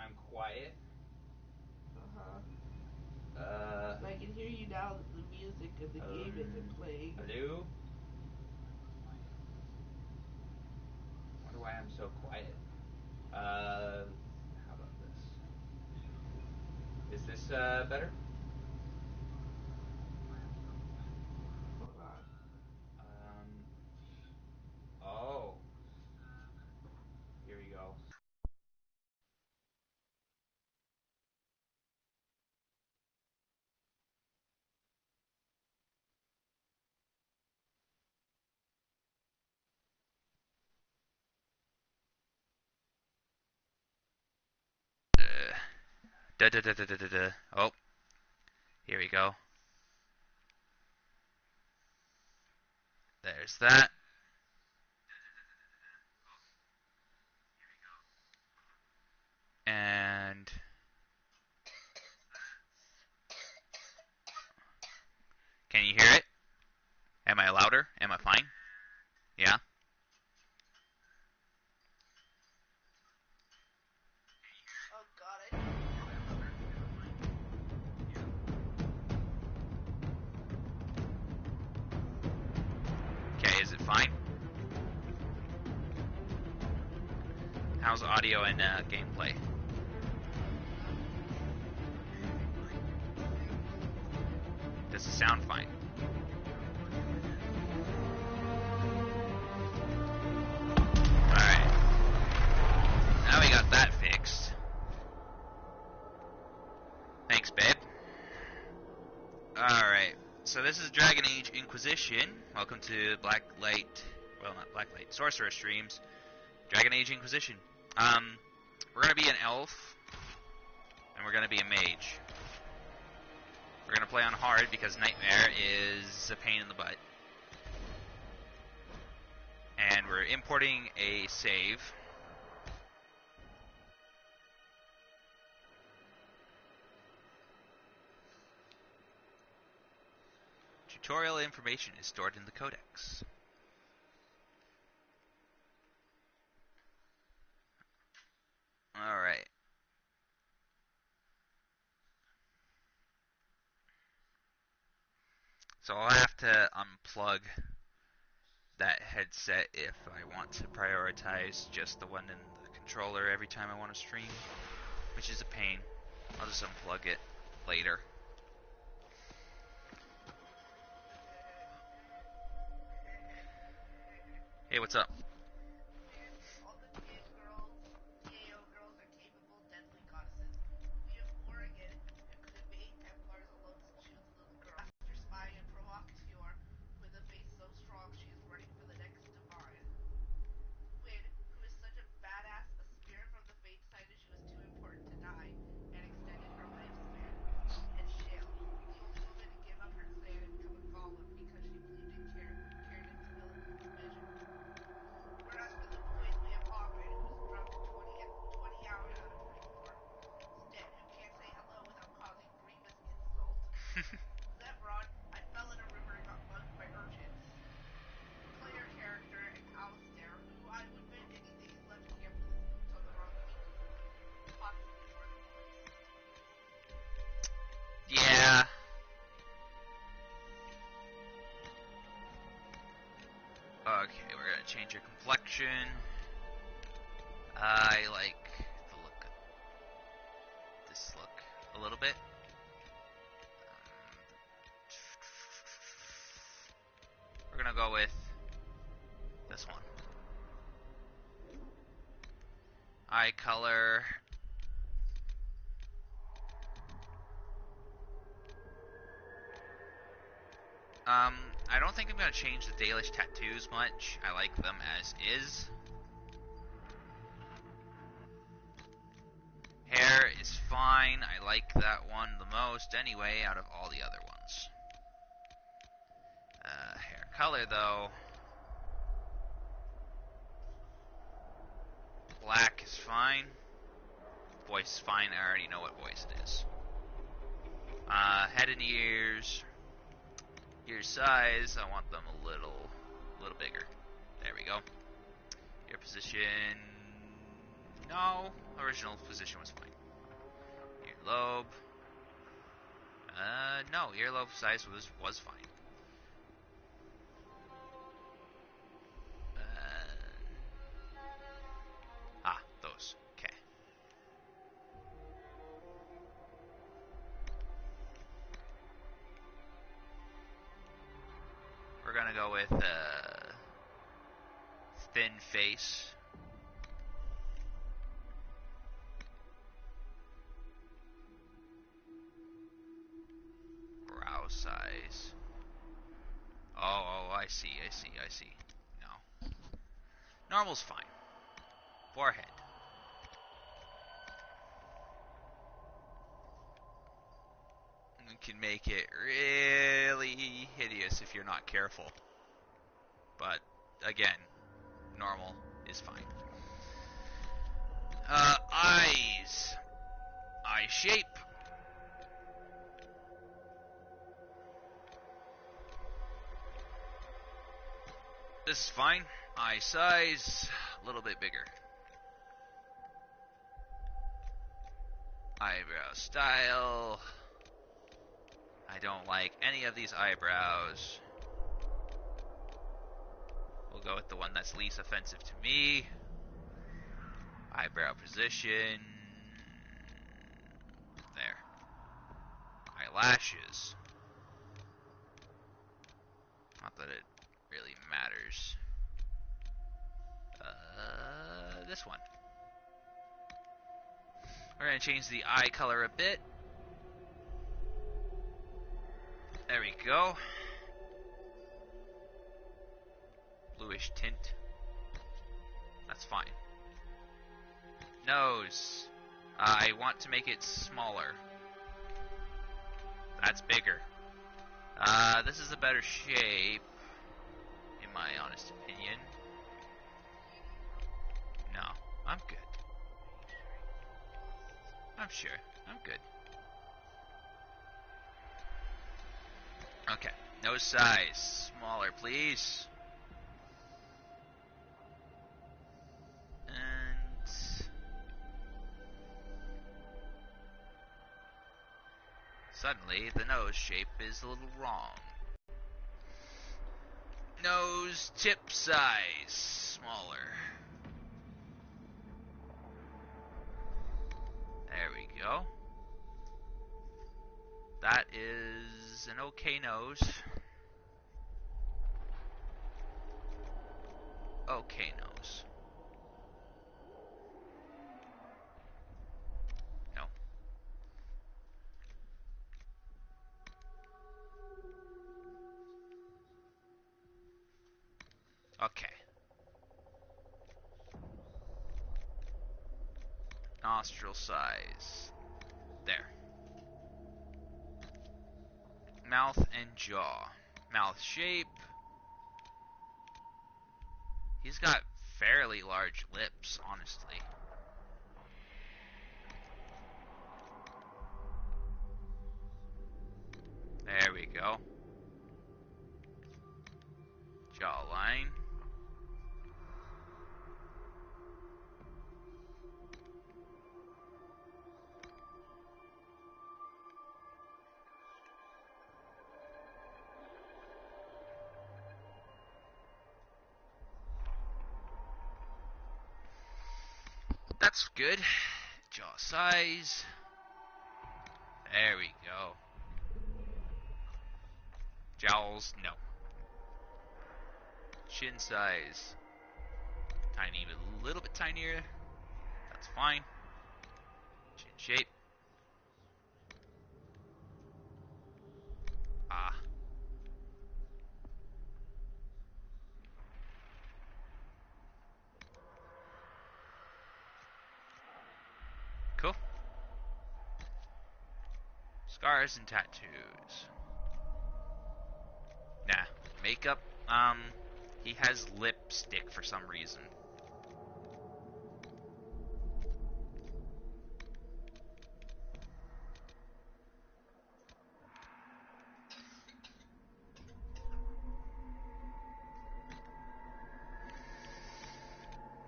I'm quiet. I can hear you now that the music of the game isn't playing. Hello? Wonder why I'm so quiet. How about this? Is this better? Hold on. Oh. Here we go. Da da da da da da da. Oh, here we go. There's that. And can you hear it? Am I louder? Am I fine? Yeah. Oh god, I Okay, is it fine? How's audio and gameplay? Does it sound fine? Alright. Now we got that fixed. Thanks, babe. Alright. So this is Dragon Age Inquisition. Welcome to Blacklight. Well, not Blacklight. Sorcerer Streams. Dragon Age Inquisition. We're gonna be an elf. And we're gonna be a mage. We're gonna play on hard because Nightmare is a pain in the butt. And we're importing a save. Tutorial information is stored in the codex. Alright. So I'll have to unplug that headset if I want to prioritize just the one in the controller every time I want to stream, which is a pain. I'll just unplug it later. Hey, what's up? all the DAO girls are capable, deadly goddesses. We of Oregon, who could evade Templars alone choose little girl. Master spy and provocateur, with a face so strong she is running for the next divine. Win, who is such a badass, a spirit from the fate decided she was too important to die, and extended her lifespan. And Shale, the only woman to give up her clan and become a golem because she believed in cared its vision. Whereas for the boys, we have Hogman, who's drunk 20 hours out of 24. Stet, who can't say hello without causing grievous insult. Zebron, I fell in a river and got mugged by urchins. Player character, and Alistair, who I would bet anything is left camp with his boots on the wrong feet. Possibly more than once. Yeah. Okay, we're gonna change your complexion. I like the look of this look a little bit. We're gonna go with this one. Eye color. I don't think I'm gonna change the Dalish tattoos much. I like them as is. Hair is fine. I like that one the most anyway out of all the other ones. Hair color though. Black is fine. Voice is fine. I already know what voice it is. Head and ears. Ear size. I want them a little bigger. There we go. Ear position. No, original position was fine. Earlobe. No, earlobe size was fine. Those. Okay. We're gonna go with thin face. Brow size. Oh, I see. No. Normal's fine. Forehead. You can make it really hideous if you're not careful. But, again, normal is fine. Eyes. Eye shape. This is fine. Eye size, a little bit bigger. Eyebrow style. I don't like any of these eyebrows. We'll go with the one that's least offensive to me. Eyebrow position. There. Eyelashes. Not that it really matters. This one. We're going to change the eye color a bit. There we go. Bluish tint. That's fine. Nose. I want to make it smaller. That's bigger. This is a better shape, in my honest opinion. No, I'm good. I'm sure. I'm good. Okay. Nose size. Smaller, please. And suddenly, the nose shape is a little wrong. Nose tip size. Smaller. There we go. That is an okay nose. Okay nose. No. Okay. Nostril size. There. Mouth and jaw. Mouth shape. He's got fairly large lips, honestly. There we go. Jawline. That's good. Jaw size. There we go. Jowls, no. Chin size. Tiny, but a little bit tinier. That's fine. Chin shape. Ah. Cool. Scars and tattoos. Nah. Makeup, he has lipstick for some reason.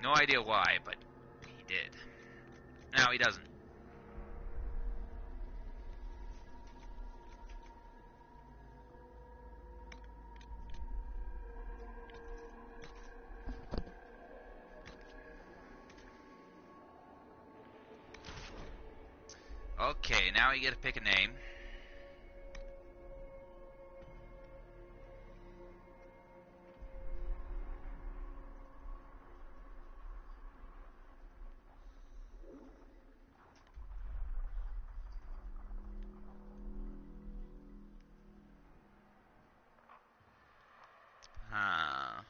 No idea why, but he did. No, he doesn't. Okay, now you get to pick a name. Huh.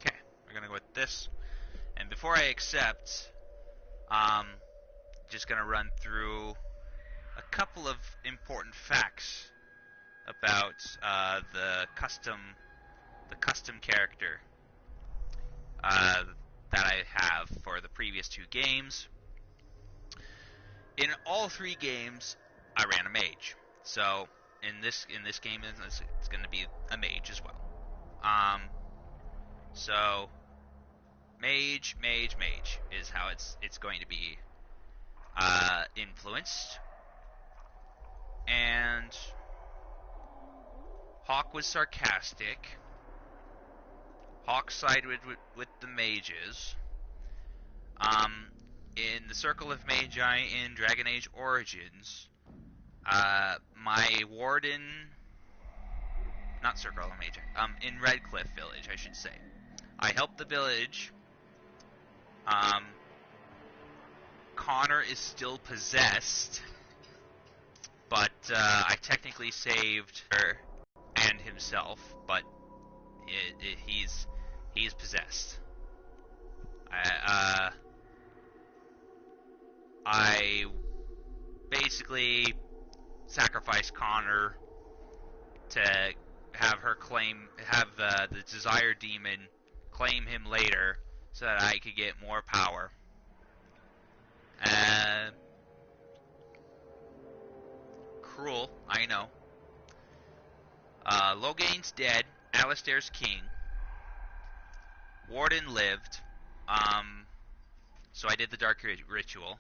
Okay, we're gonna go with this. And before I accept, just gonna run through a couple of important facts about the custom character that I have for the previous two games. In all three games, I ran a mage. So in this game, it's going to be a mage as well. So mage is how it's going to be influenced. And Hawk was sarcastic. Hawk sided with the mages. In the Circle of Magi in Dragon Age Origins, my warden, not Circle of Magi, in Redcliffe Village, I should say, I helped the village. Connor is still possessed, but I technically saved her and himself, but he's possessed. I basically sacrificed Connor to have the Desire Demon claim him later so that I could get more power. Cruel, I know. Loghain's dead. Alistair's king. Warden lived. So I did the Dark Ritual.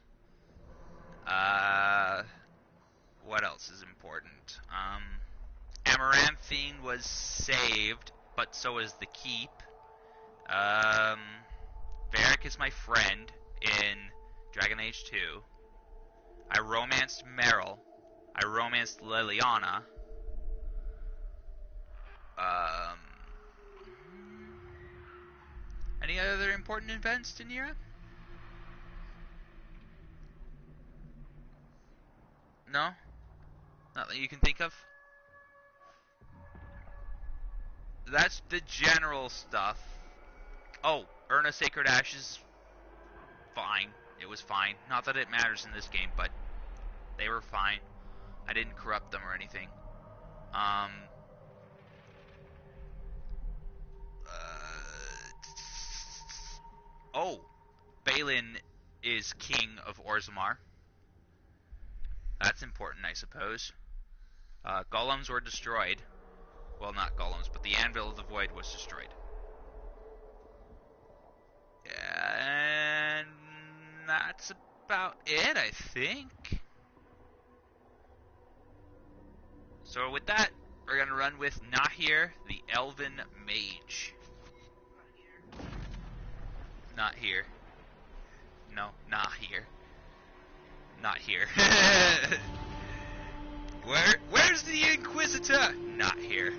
What else is important? Amaranthine was saved, but so is the keep. Varric is my friend in Dragon Age 2. I romanced Meryl. I romanced Liliana. Any other important events, Danira? No? Not that you can think of? That's the general stuff. Oh, Urna Sacred Ashes. Fine. It was fine. Not that it matters in this game, but they were fine. I didn't corrupt them or anything. Oh, Balin is king of Orzammar. That's important, I suppose. Golems were destroyed. Well, not golems, but the Anvil of the Void was destroyed. And that's about it, I think. So with that, we're going to run with Nahir, the Elven Mage. Not here. No, not here. Not here. Where's the Inquisitor? Not here.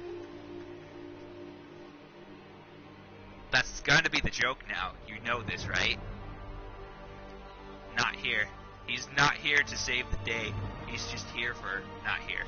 That's gonna be the joke now. You know this, right? Not here. He's not here to save the day. He's just here for not here.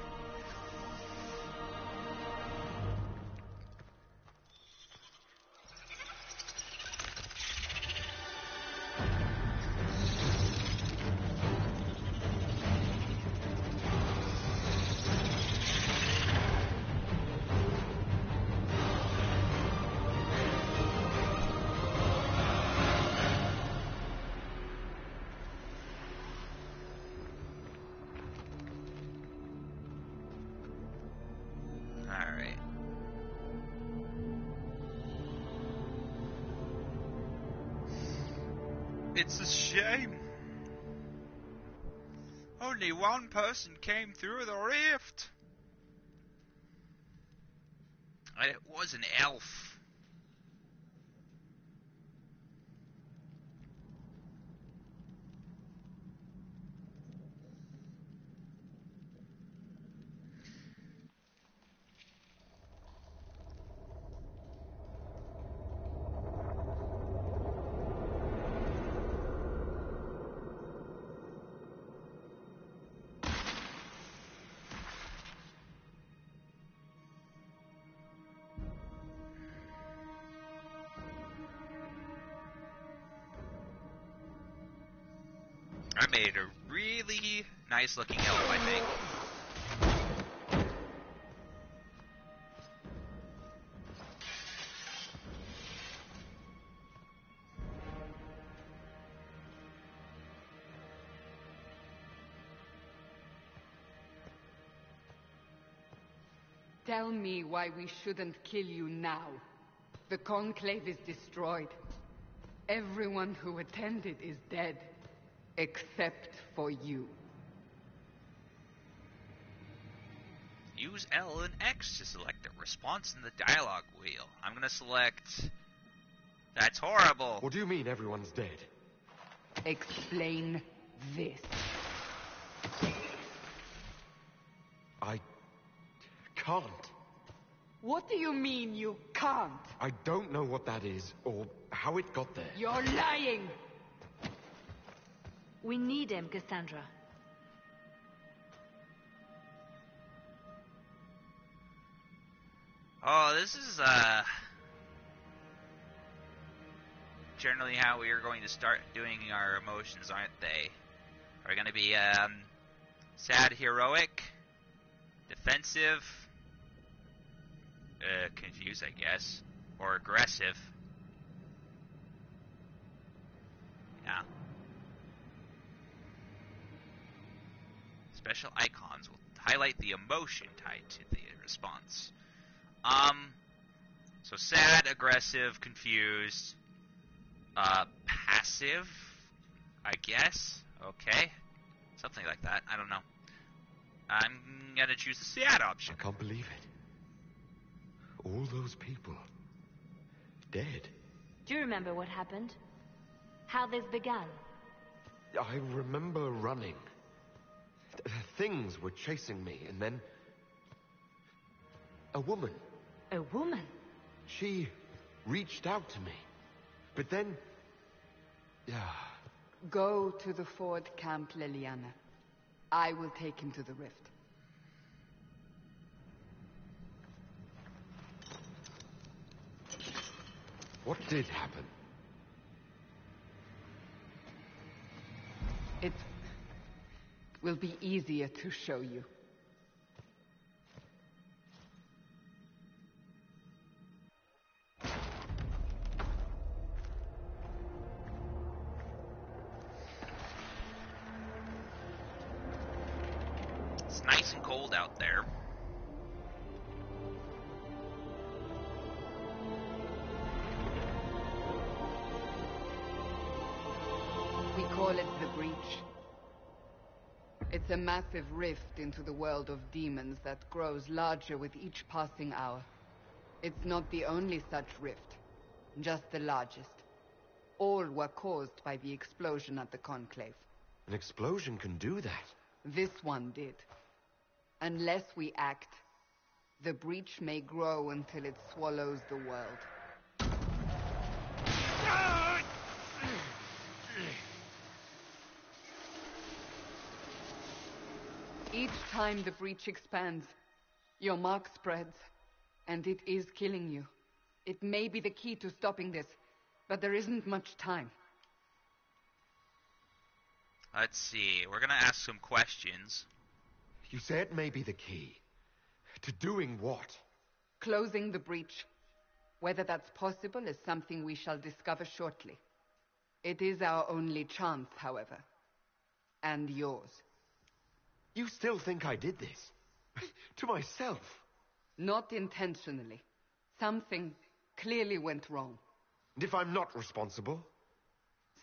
Alright. It's a shame. Only one person came through the rift. And it was an elf. I made a really nice looking elf, I think. Tell me why we shouldn't kill you now. The Conclave is destroyed. Everyone who attended is dead. Except for you. Use L and X to select a response in the dialogue wheel. I'm gonna select... That's horrible. What do you mean everyone's dead? Explain this. I can't. What do you mean you can't? I don't know what that is, or how it got there. You're lying! We need him, Cassandra. Oh, this is, generally how we are going to start doing our emotions, aren't they? Are going to be, sad, heroic, defensive, confused, I guess, or aggressive. Yeah. Special icons will highlight the emotion tied to the response. So sad, aggressive, confused, passive, I guess. Okay. Something like that. I don't know. I'm gonna choose the sad option. I can't believe it. All those people. Dead. Do you remember what happened? How this began? I remember running. Things were chasing me, and then... a woman. A woman? She reached out to me. But then... Go to the Ford Camp, Liliana. I will take him to the rift. What did happen? It will be easier to show you. It's nice and cold out there. We call it the Breach. It's a massive rift into the world of demons that grows larger with each passing hour. It's not the only such rift, just the largest. All were caused by the explosion at the Conclave. An explosion can do that. This one did. Unless we act, the breach may grow until it swallows the world. Each time the breach expands, your mark spreads, and it is killing you. It may be the key to stopping this, but there isn't much time. Let's see. We're gonna ask some questions. You say it may be the key. To doing what? Closing the breach. Whether that's possible is something we shall discover shortly. It is our only chance, however. And yours. You still think I did this? To myself? Not intentionally. Something clearly went wrong. And if I'm not responsible?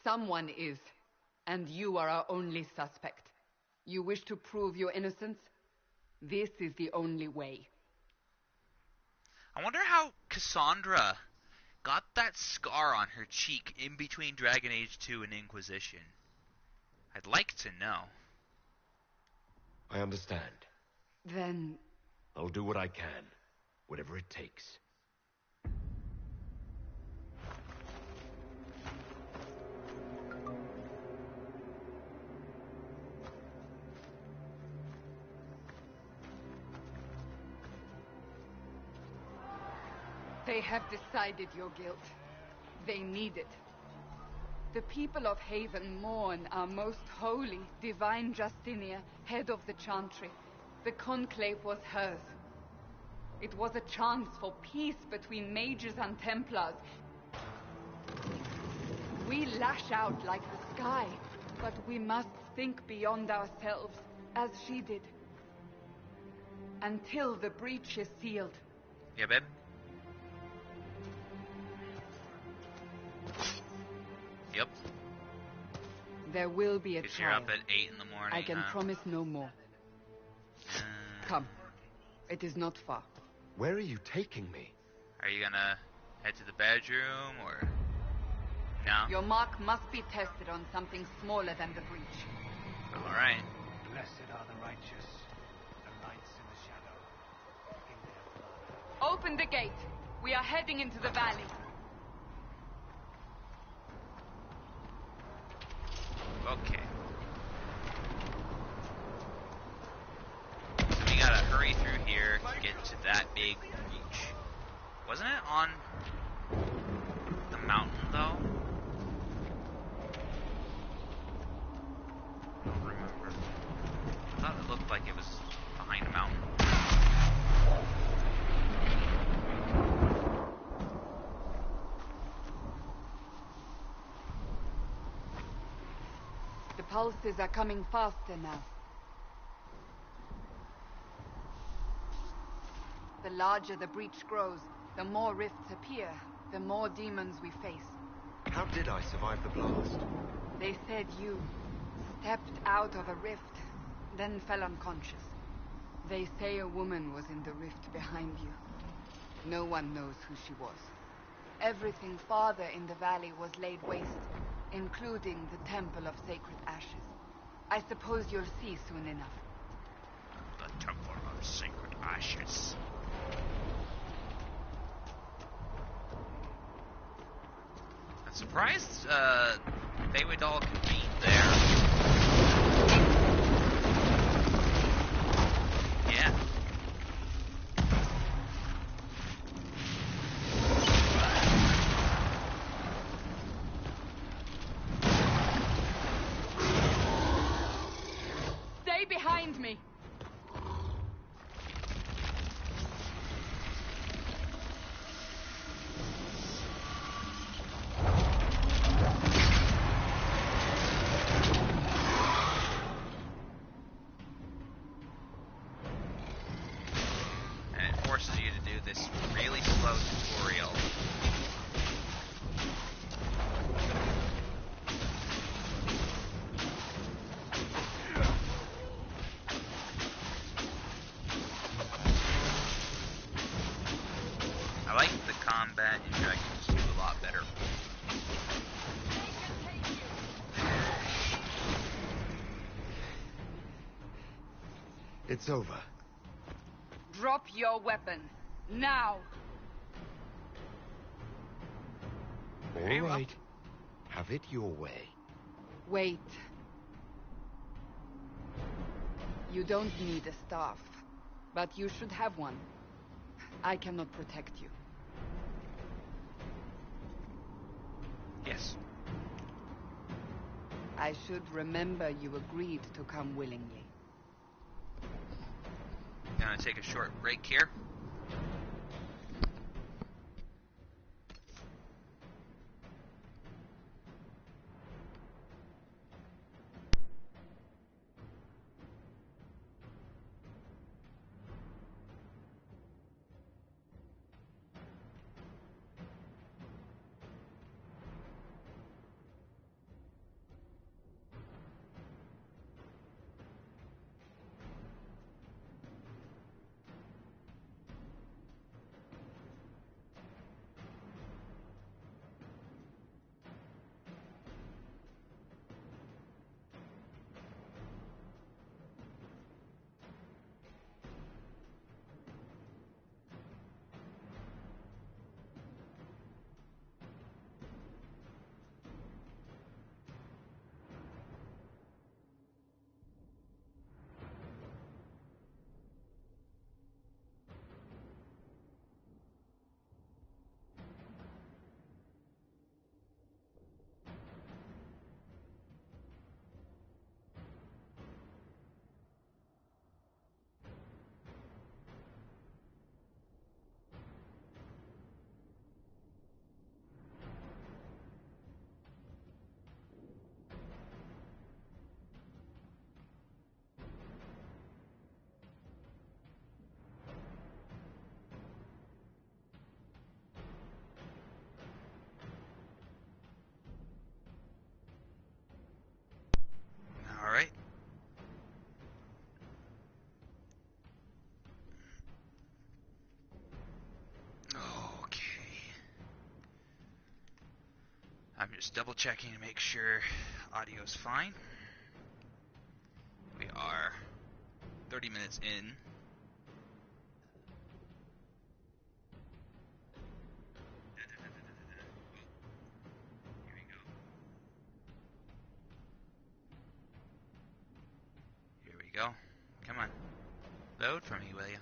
Someone is, and you are our only suspect. You wish to prove your innocence? This is the only way. I wonder how Cassandra got that scar on her cheek in between Dragon Age 2 and Inquisition. I'd like to know. I understand. Then... I'll do what I can. Whatever it takes. They have decided your guilt. They need it. The people of Haven mourn our most holy, divine Justinia, head of the Chantry. The Conclave was hers. It was a chance for peace between mages and Templars. We lash out like the sky, but we must think beyond ourselves, as she did. Until the breach is sealed. Yeah, babe? Yep. There will be a Because you're trial. up at 8 in the morning, I can huh? promise no more. Come. It is not far. Where are you taking me? Are you gonna head to the bedroom, or... No? Your mark must be tested on something smaller than the breach. Alright. Blessed are the righteous, the lights in the shadow. In their blood. Open the gate. We are heading into the valley. Okay. So we gotta hurry through here to get to that big breach. Wasn't it on the mountain, though? I don't remember. I thought it looked like it was behind a mountain. The pulses are coming faster now. The larger the breach grows, the more rifts appear, the more demons we face. How did I survive the blast? They said you stepped out of a rift, then fell unconscious. They say a woman was in the rift behind you. No one knows who she was. Everything farther in the valley was laid waste, including the Temple of Sacred Ashes. I suppose you'll see soon enough. The Temple of Sacred Ashes. I'm surprised they would all convene there. Yeah. Stay behind me! And it forces you to do this really slow tutorial. I like the combat in Dragon Age 2 a lot better. It's over. Drop your weapon. Now! Very All well. right. Have it your way. Wait. You don't need a staff, but you should have one. I cannot protect you. Yes. I should remember you agreed to come willingly. Gonna take a short break here. Alright. Okay. I'm just double checking to make sure audio's fine. We are 30 minutes in. Here we go. Here we go. Come on. Load for me, will ya?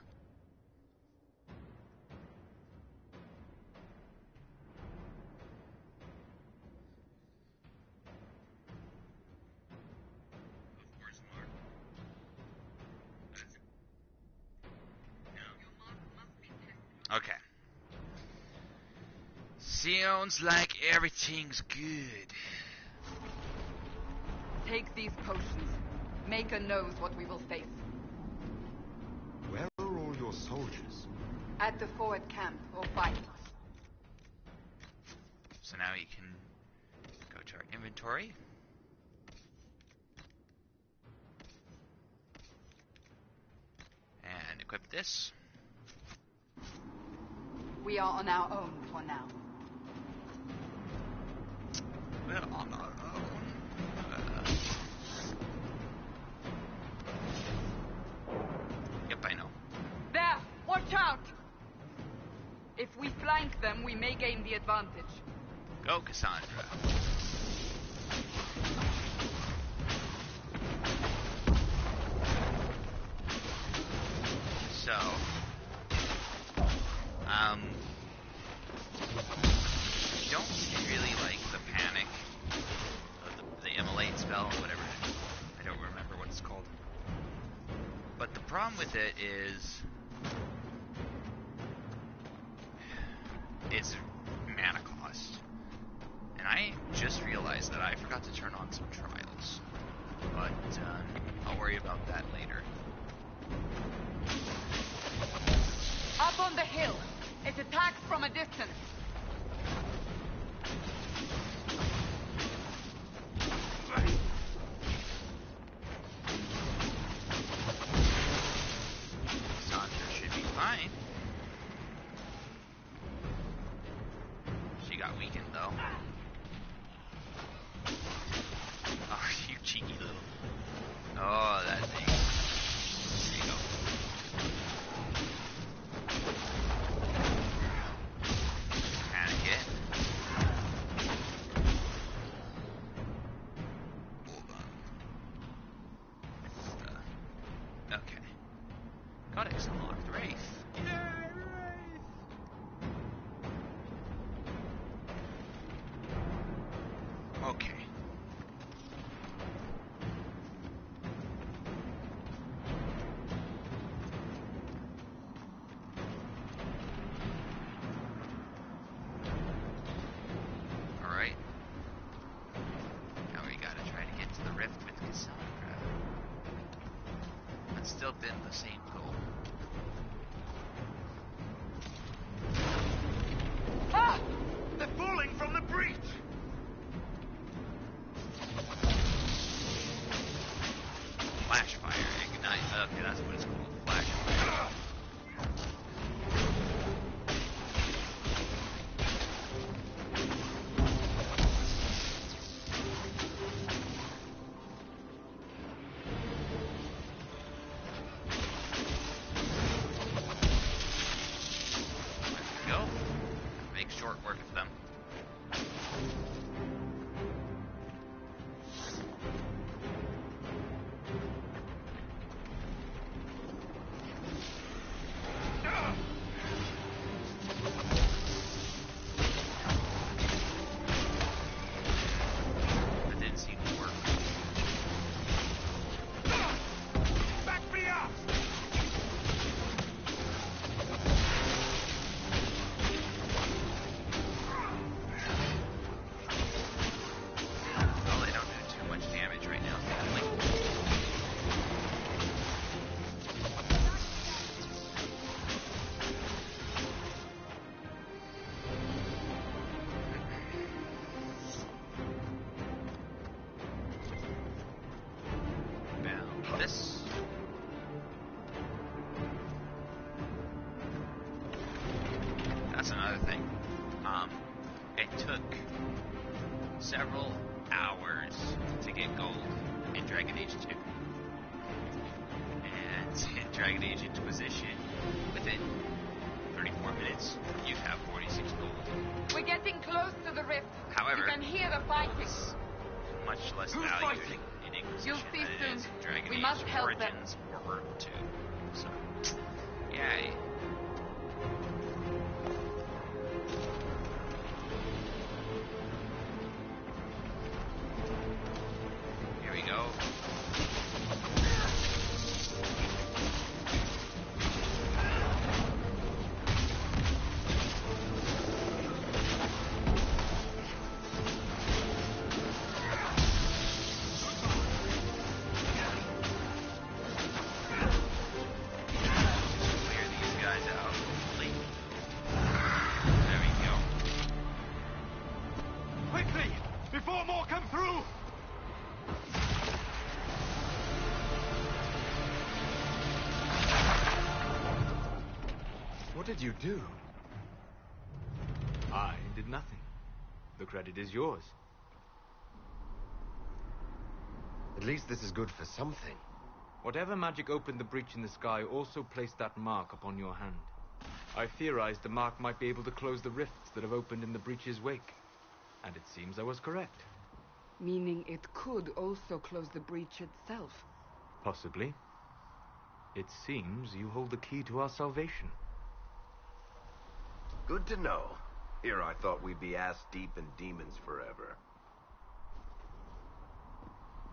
Of course, Mark. Okay. Sounds like everything's good. Take these potions. Maker knows what we will face. Where are all your soldiers? At the forward camp, or fight. So now you can go to our inventory. And equip this. We are on our own for now. We're on our own. Yep, I know. There! Watch out! If we flank them, we may gain the advantage. Go, Cassandra. So, don't really like the panic of the immolate spell or whatever. I don't remember what it's called. But the problem with it is it's mana cost. And I just realized that I forgot to turn on some trials. But I'll worry about that later. Up on the hill! It attacks from a distance. Sandra should be fine. She got weakened though. Oh, you cheeky little. Oh, that thing. There you go. it's still been the same goal. Ah! They're falling from the breach! Flash fire, ignite. Okay, that's what it's called. Flash fire. There we go. Make short work of them. That didn't seem to work. Back me up! Well, they don't do too much damage right now, thankfully. Now, this. That's another thing. It took several hours to get gold in Dragon Age 2. And in Dragon Age Inquisition, within 34 minutes, you have 46 gold. We're getting close to the rift. However, You can hear the fighting. it's much less Who's valued fighting? in Inquisition You'll see than it soon. is in Dragon We Age must help them. Origins or World 2. So, yay. Here we go. Clear these guys out. Hopefully. There we go. Quickly! Before more come through! What did you do? I did nothing. The credit is yours. At least this is good for something. Whatever magic opened the breach in the sky also placed that mark upon your hand. I theorized the mark might be able to close the rifts that have opened in the breach's wake. And it seems I was correct. Meaning it could also close the breach itself. Possibly. It seems you hold the key to our salvation. Good to know. Here I thought we'd be ass-deep in demons forever.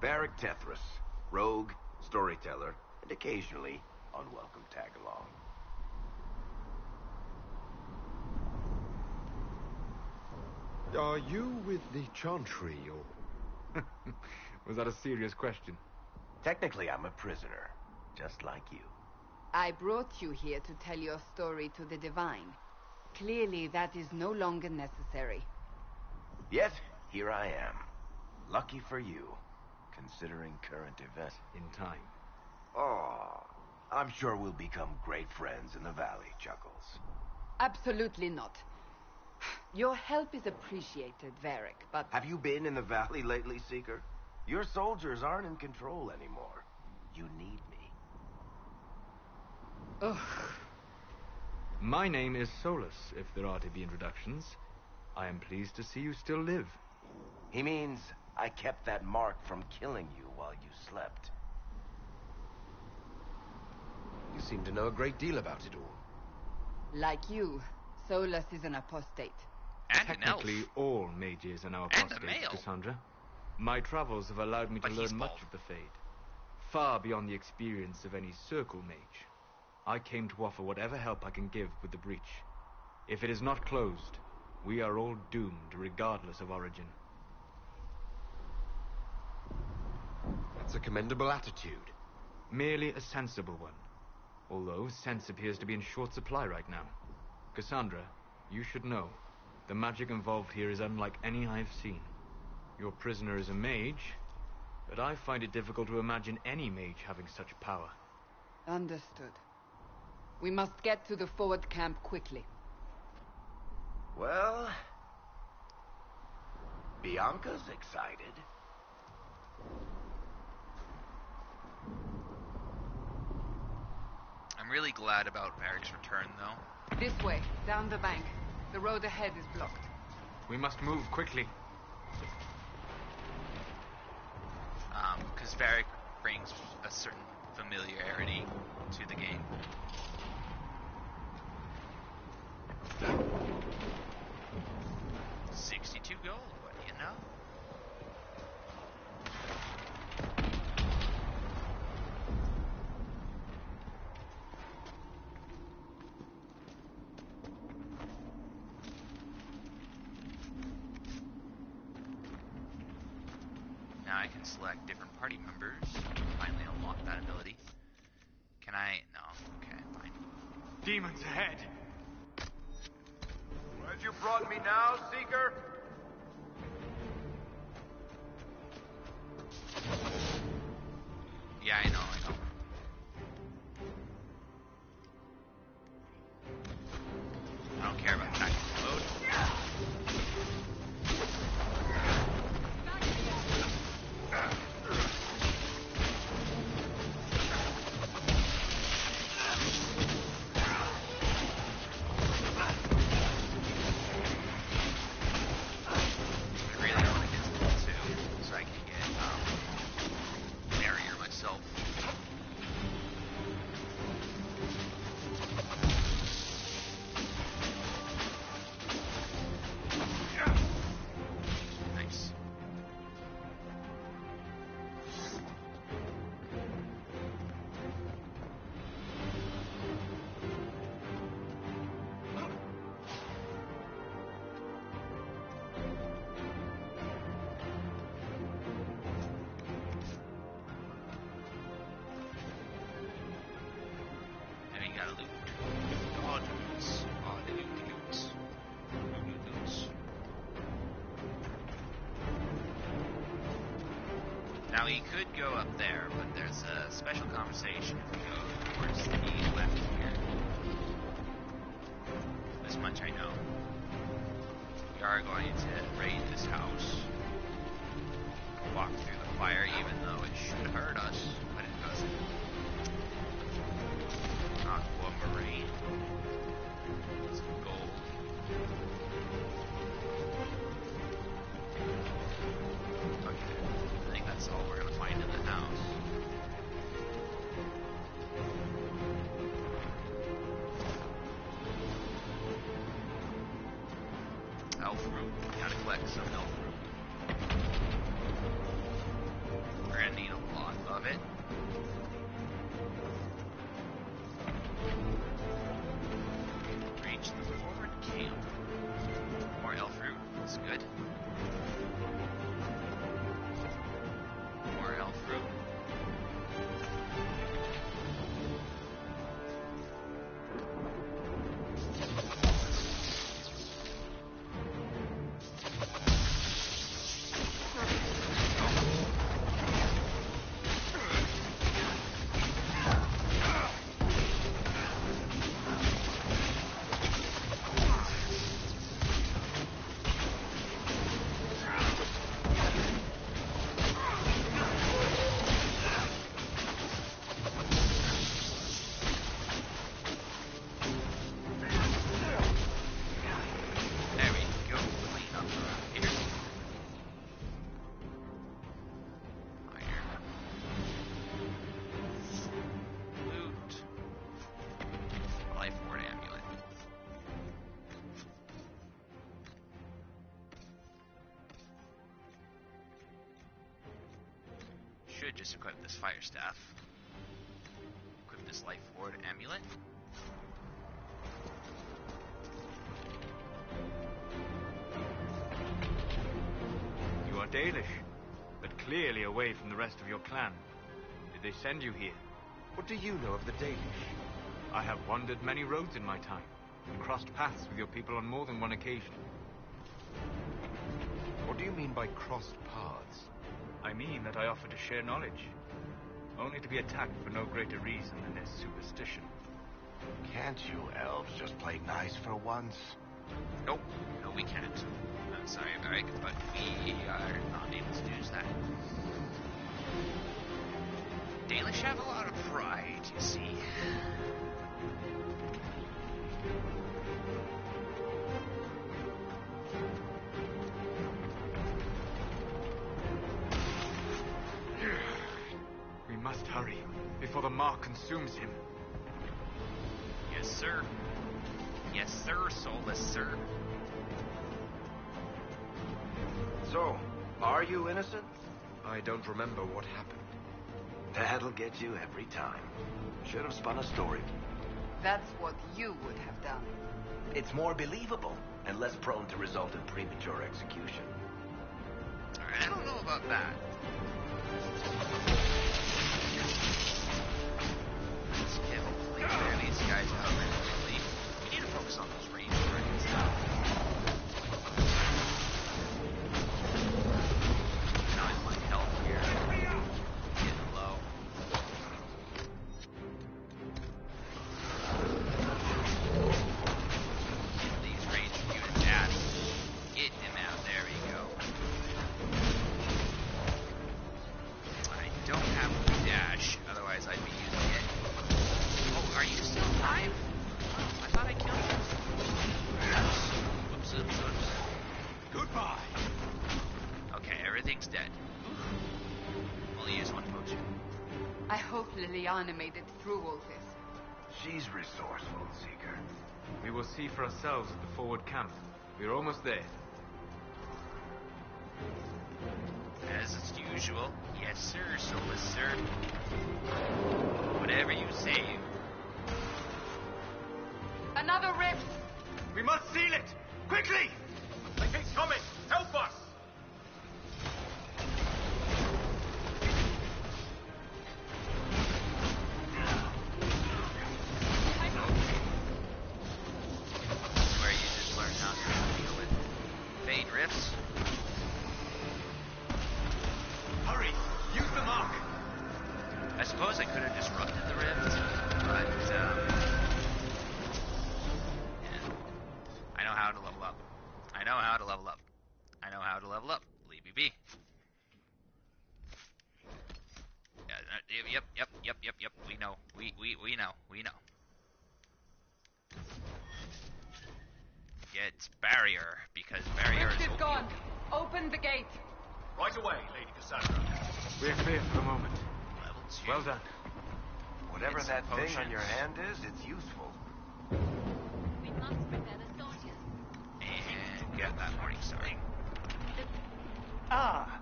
Varric Tethras, rogue, storyteller, and occasionally unwelcome tag-along. Are you with the Chantry, or... Was that a serious question? Technically, I'm a prisoner, just like you. I brought you here to tell your story to the Divine. Clearly, that is no longer necessary. Yet, here I am. Lucky for you, considering current events. In time. Oh, I'm sure we'll become great friends in the valley, Chuckles. Absolutely not. Your help is appreciated, Varric, but... Have you been in the valley lately, Seeker? Your soldiers aren't in control anymore. You need me. Ugh. My name is Solus, if there are to be introductions. I am pleased to see you still live. He means I kept that mark from killing you while you slept. You seem to know a great deal about it all. Like you, Solus is an apostate. And an elf. Technically, all mages are now And a apostates, male. Cassandra. My travels have allowed me to But he's learn much bald. of the Fade. Far beyond the experience of any circle mage. I came to offer whatever help I can give with the breach. If it is not closed, we are all doomed regardless of origin. That's a commendable attitude. Merely a sensible one. Although sense appears to be in short supply right now. Cassandra, you should know. The magic involved here is unlike any I've seen. Your prisoner is a mage, but I find it difficult to imagine any mage having such power. Understood. We must get to the forward camp quickly. Well, Bianca's excited. I'm really glad about Varric's return, though. This way, down the bank. The road ahead is blocked. We must move quickly. Because Varric brings a certain familiarity to the game. $62 gold, what do you know? Now I can select different party members. Finally unlock that ability. Can I? No. Okay, fine. Demons ahead! Glad you brought me now, Seeker. Yeah, I know, I know. I don't care about tactical mode. I really want to get level 2 so I can get barrier myself. Nice. Now you gotta loot. All the loots. All the loots. Loots. Now he could go up there, but there's a special conversation if we go towards the left here. This much I know. We are going to raid this house. Walk through the fire even though it should hurt us, but it doesn't. Aquamarine. Some gold. Okay. I think that's all we're gonna find in the house. Elf root. Gotta collect some elf root. We're gonna need a lot of it. Reach the forward camp. More elf root. That's good. More elf root. There we go. Clean up around here. Iron. Loot. Life ward amulet. Should just equip this fire staff. Equip this life ward amulet. You are Dalish, but clearly away from the rest of your clan. Did they send you here? What do you know of the Danish? I have wandered many roads in my time, and crossed paths with your people on more than one occasion. What do you mean by crossed paths? I mean that I offer to share knowledge, only to be attacked for no greater reason than their superstition. Can't you elves just play nice for once? Nope. No, we can't. I'm sorry, Varric, but we are not able to do that. Dalish have a lot of pride, you see. We must hurry, before the mark consumes him. Yes, sir. Yes, sir, soulless sir. So, are you innocent? I don't remember what happened. That'll get you every time. Should have spun a story. That's what you would have done. It's more believable and less prone to result in premature execution. Alright, I don't know about that. Let's hopefully clear these guys out really quickly. We need to focus on those range targets now. Now I want help here. Getting low. These range units out. Get him out. There we go. I don't have a dash, otherwise I'd be using it. Oh, are you still alive? I thought I killed you. Whoops, whoops, whoops. Goodbye! Okay, everything's dead. Only use one potion. I hope Liliana made it through all this. She's resourceful, Seeker. We will see for ourselves at the forward camp. We're almost there. As is usual. Yes, sir, soulless sir. Whatever you say. Another rift! We must seal it! Quickly! I think coming! Help us! Where you just learn how to deal with fade rifts. Hurry! Use the mark! I suppose I could have disrupted the rift, but yeah. I know how to level up. I know how to level up. I know how to level up. Leave me be. Yeah, yep. We know. We know. We know. Get barrier, because barrier Rift is is OP. gone. Open the gate. Right away, Lady Cassandra. We're clear for the moment. Level 2. Well done. Whatever It's that thing on potions. your hand is, it's useful. We must prepare the soldiers. And get that morning star. Ah,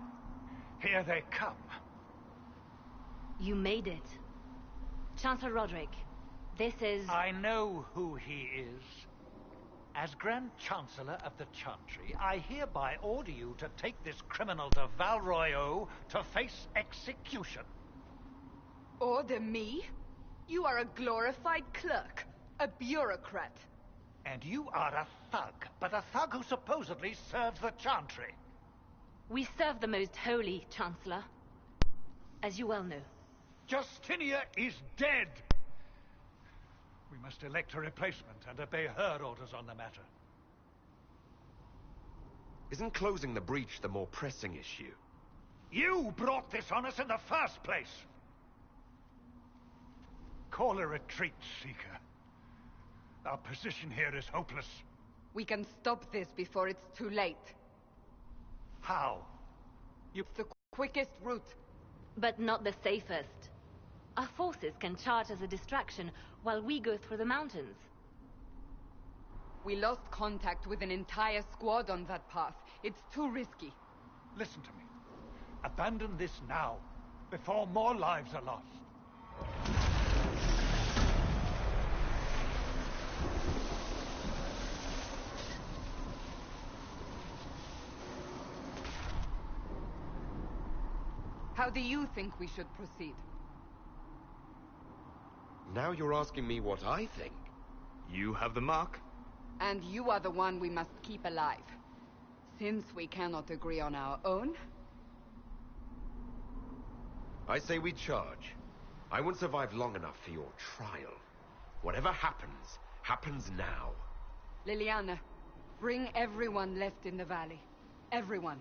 here they come. You made it. Chancellor Roderick, this is... I know who he is. As Grand Chancellor of the Chantry, I hereby order you to take this criminal to Val Royeaux to face execution. Order me? You are a glorified clerk, a bureaucrat. And you are a thug, but a thug who supposedly serves the Chantry. We serve the most holy, Chancellor. As you well know. Justinia is dead. We must elect a replacement and obey her orders on the matter. Isn't closing the breach the more pressing issue? You brought this on us in the first place. Call a retreat, Seeker. Our position here is hopeless. We can stop this before it's too late. How? It's the quickest route. But not the safest. Our forces can charge as a distraction while we go through the mountains. We lost contact with an entire squad on that path. It's too risky. Listen to me. Abandon this now, before more lives are lost. How do you think we should proceed? Now you're asking me what I think. You have the mark? And you are the one we must keep alive. Since we cannot agree on our own... I say we charge. I won't survive long enough for your trial. Whatever happens, happens now. Liliana, bring everyone left in the valley. Everyone.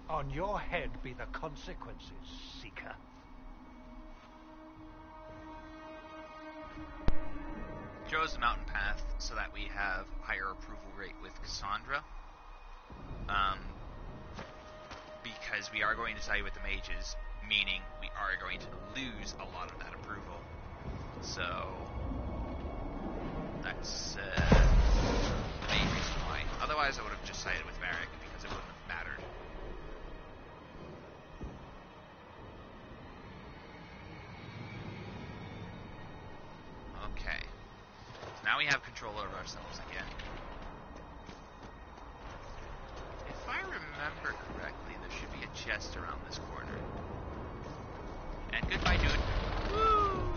On your head be the consequences, Seeker. Chose the mountain path so that we have higher approval rate with Cassandra. Because we are going to side with the mages, meaning we are going to lose a lot of that approval. So that's the main reason why. Otherwise, I would have just sided with Varric because it wouldn't have mattered. Okay. So now we have control over ourselves again. If I remember correctly, there should be a chest around this corner. And goodbye, dude. Woo!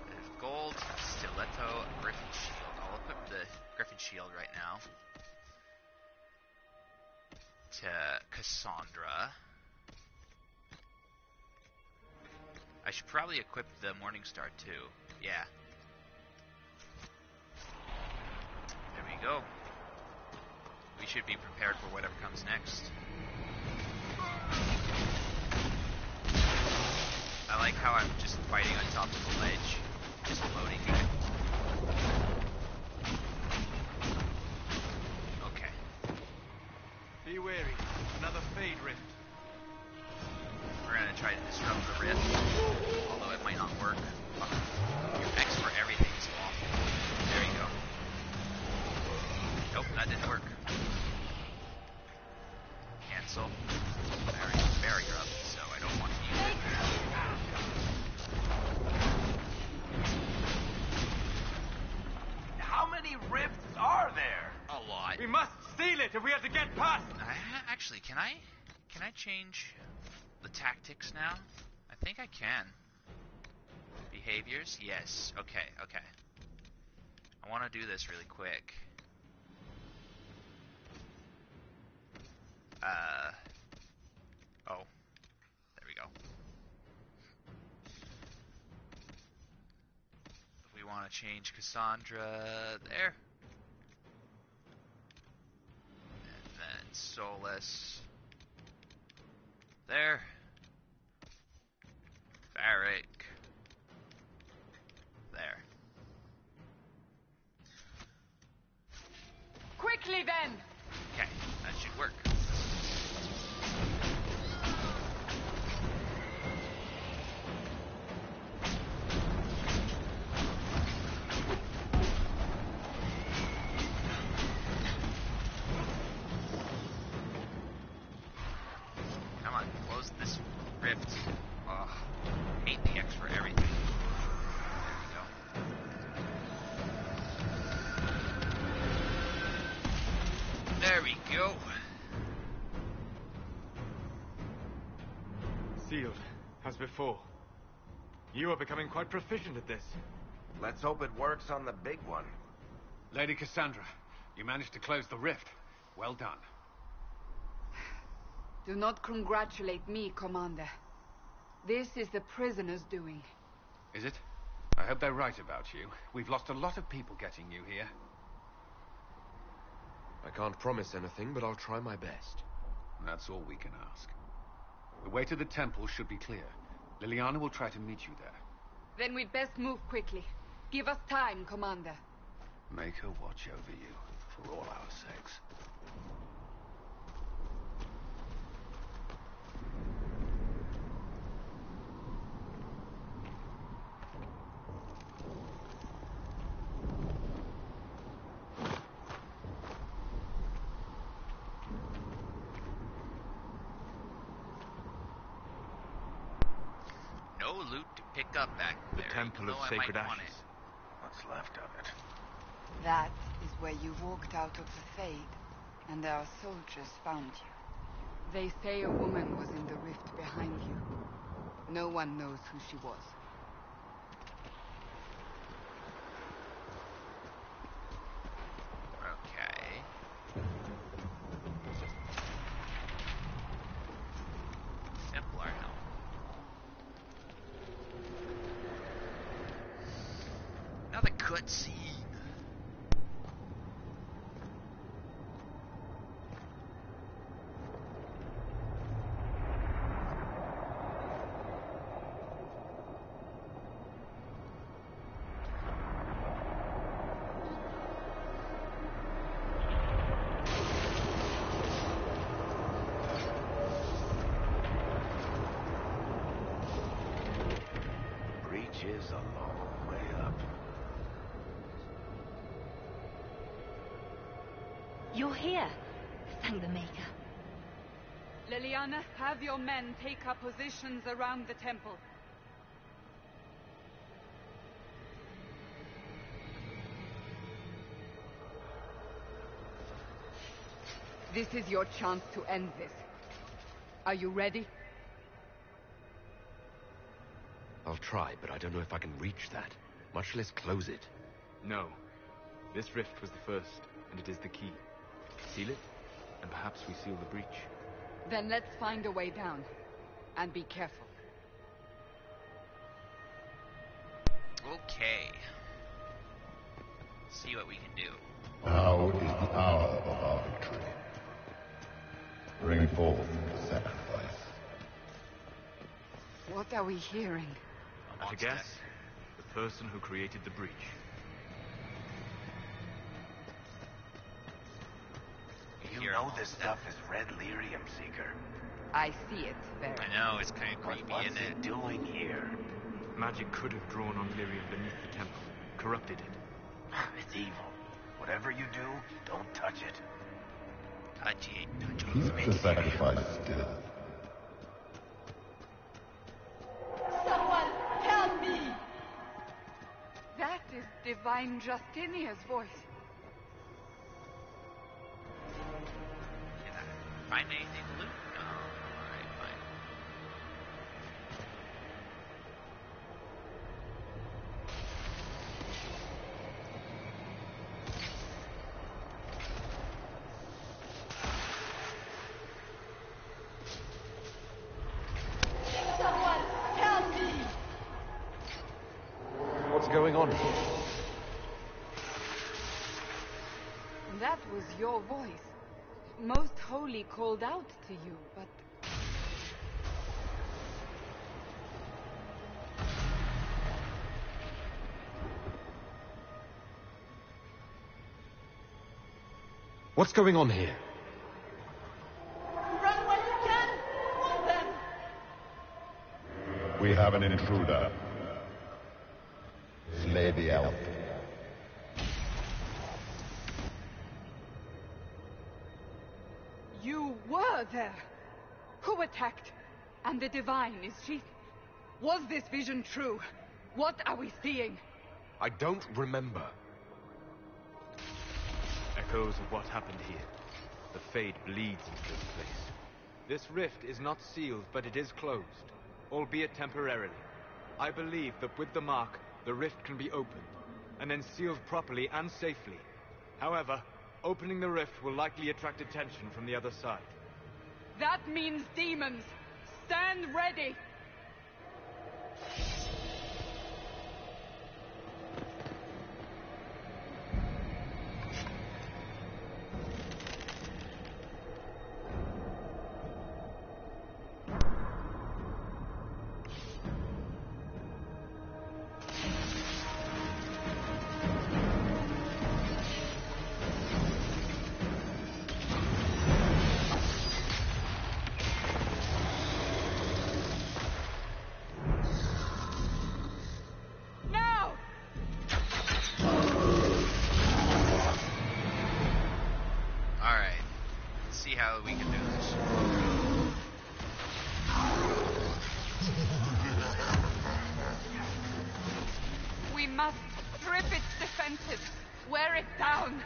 There's gold, stiletto, griffin shield. I'll equip the griffin shield right now to Cassandra. I should probably equip the Morningstar too. Yeah. There we go. We should be prepared for whatever comes next. I like how I'm just fighting on top of the ledge, just floating. Okay. Be wary. Another Fade Rift. We're gonna try to disrupt the rift, although it might not work. Fuck. Your X for everything is awful. There you go. Nope, that didn't work. Cancel. Barrier up, so I don't want to use it. How many rifts are there? A lot. We must steal it if we have to get past! Actually, can I change the tactics now? I think I can. Behaviors? Yes. Okay, okay. I want to do this really quick. Oh. There we go. We want to change Cassandra there. And then Solus there. Varric there. Quickly then! Okay, that should work. Come on, close this rift. Oh, hate the X for everything. There we go. Sealed, as before. You are becoming quite proficient at this. Let's hope it works on the big one. Lady Cassandra, you managed to close the rift. Well done. Do not congratulate me, Commander. This is the prisoners' doing. Is it? I hope they're right about you. We've lost a lot of people getting you here. I can't promise anything, but I'll try my best. That's all we can ask. The way to the temple should be clear. Liliana will try to meet you there. Then we'd best move quickly. Give us time, Commander. Make her watch over you, for all our sakes. No loot to pick up back there. The Temple even of though I Sacred might want Ashes. What's left of it? That is where you walked out of the Fade, and our soldiers found you. They say a woman was in the rift behind you. No one knows who she was. Okay. Templar helm. Another cutscene. Breach is a long way up. You're here, sang the Maker. Liliana, have your men take up positions around the temple. This is your chance to end this. Are you ready? I'll try, but I don't know if I can reach that, much less close it. No. This rift was the first, and it is the key. Seal it, and perhaps we seal the breach. Then let's find a way down. And be careful. Okay. See what we can do. Now is the hour of our victory. Bring forth the sacrifice. What are we hearing? At a guess, the person who created the breach. You know this stuff is red lyrium, Seeker. I see it there. I know, it's kind of But creepy, what's isn't it it? doing here? Magic could have drawn on lyrium beneath the temple, corrupted it. It's evil. Whatever you do, don't touch it. Touch it, touch it. Keep the sacrifice still. Someone help me! That is Divine Justinia's voice. Can I find anything to loot? No. Alright, fine. Someone help me! What's going on here? That was your voice. Most Holy called out to you, but... What's going on here? Run while you can! Move them! We have an intruder. Slay the elf. You were there! Who attacked? And the Divine, is she... Was this vision true? What are we seeing? I don't remember. Echoes of what happened here. The Fade bleeds into this place. This rift is not sealed, but it is closed, albeit temporarily. I believe that with the mark, the rift can be opened, and then sealed properly and safely. However, opening the rift will likely attract attention from the other side. That means demons! Stand ready! Now! Alright. Let's see how we can do this. We must strip its defenses. Wear it down.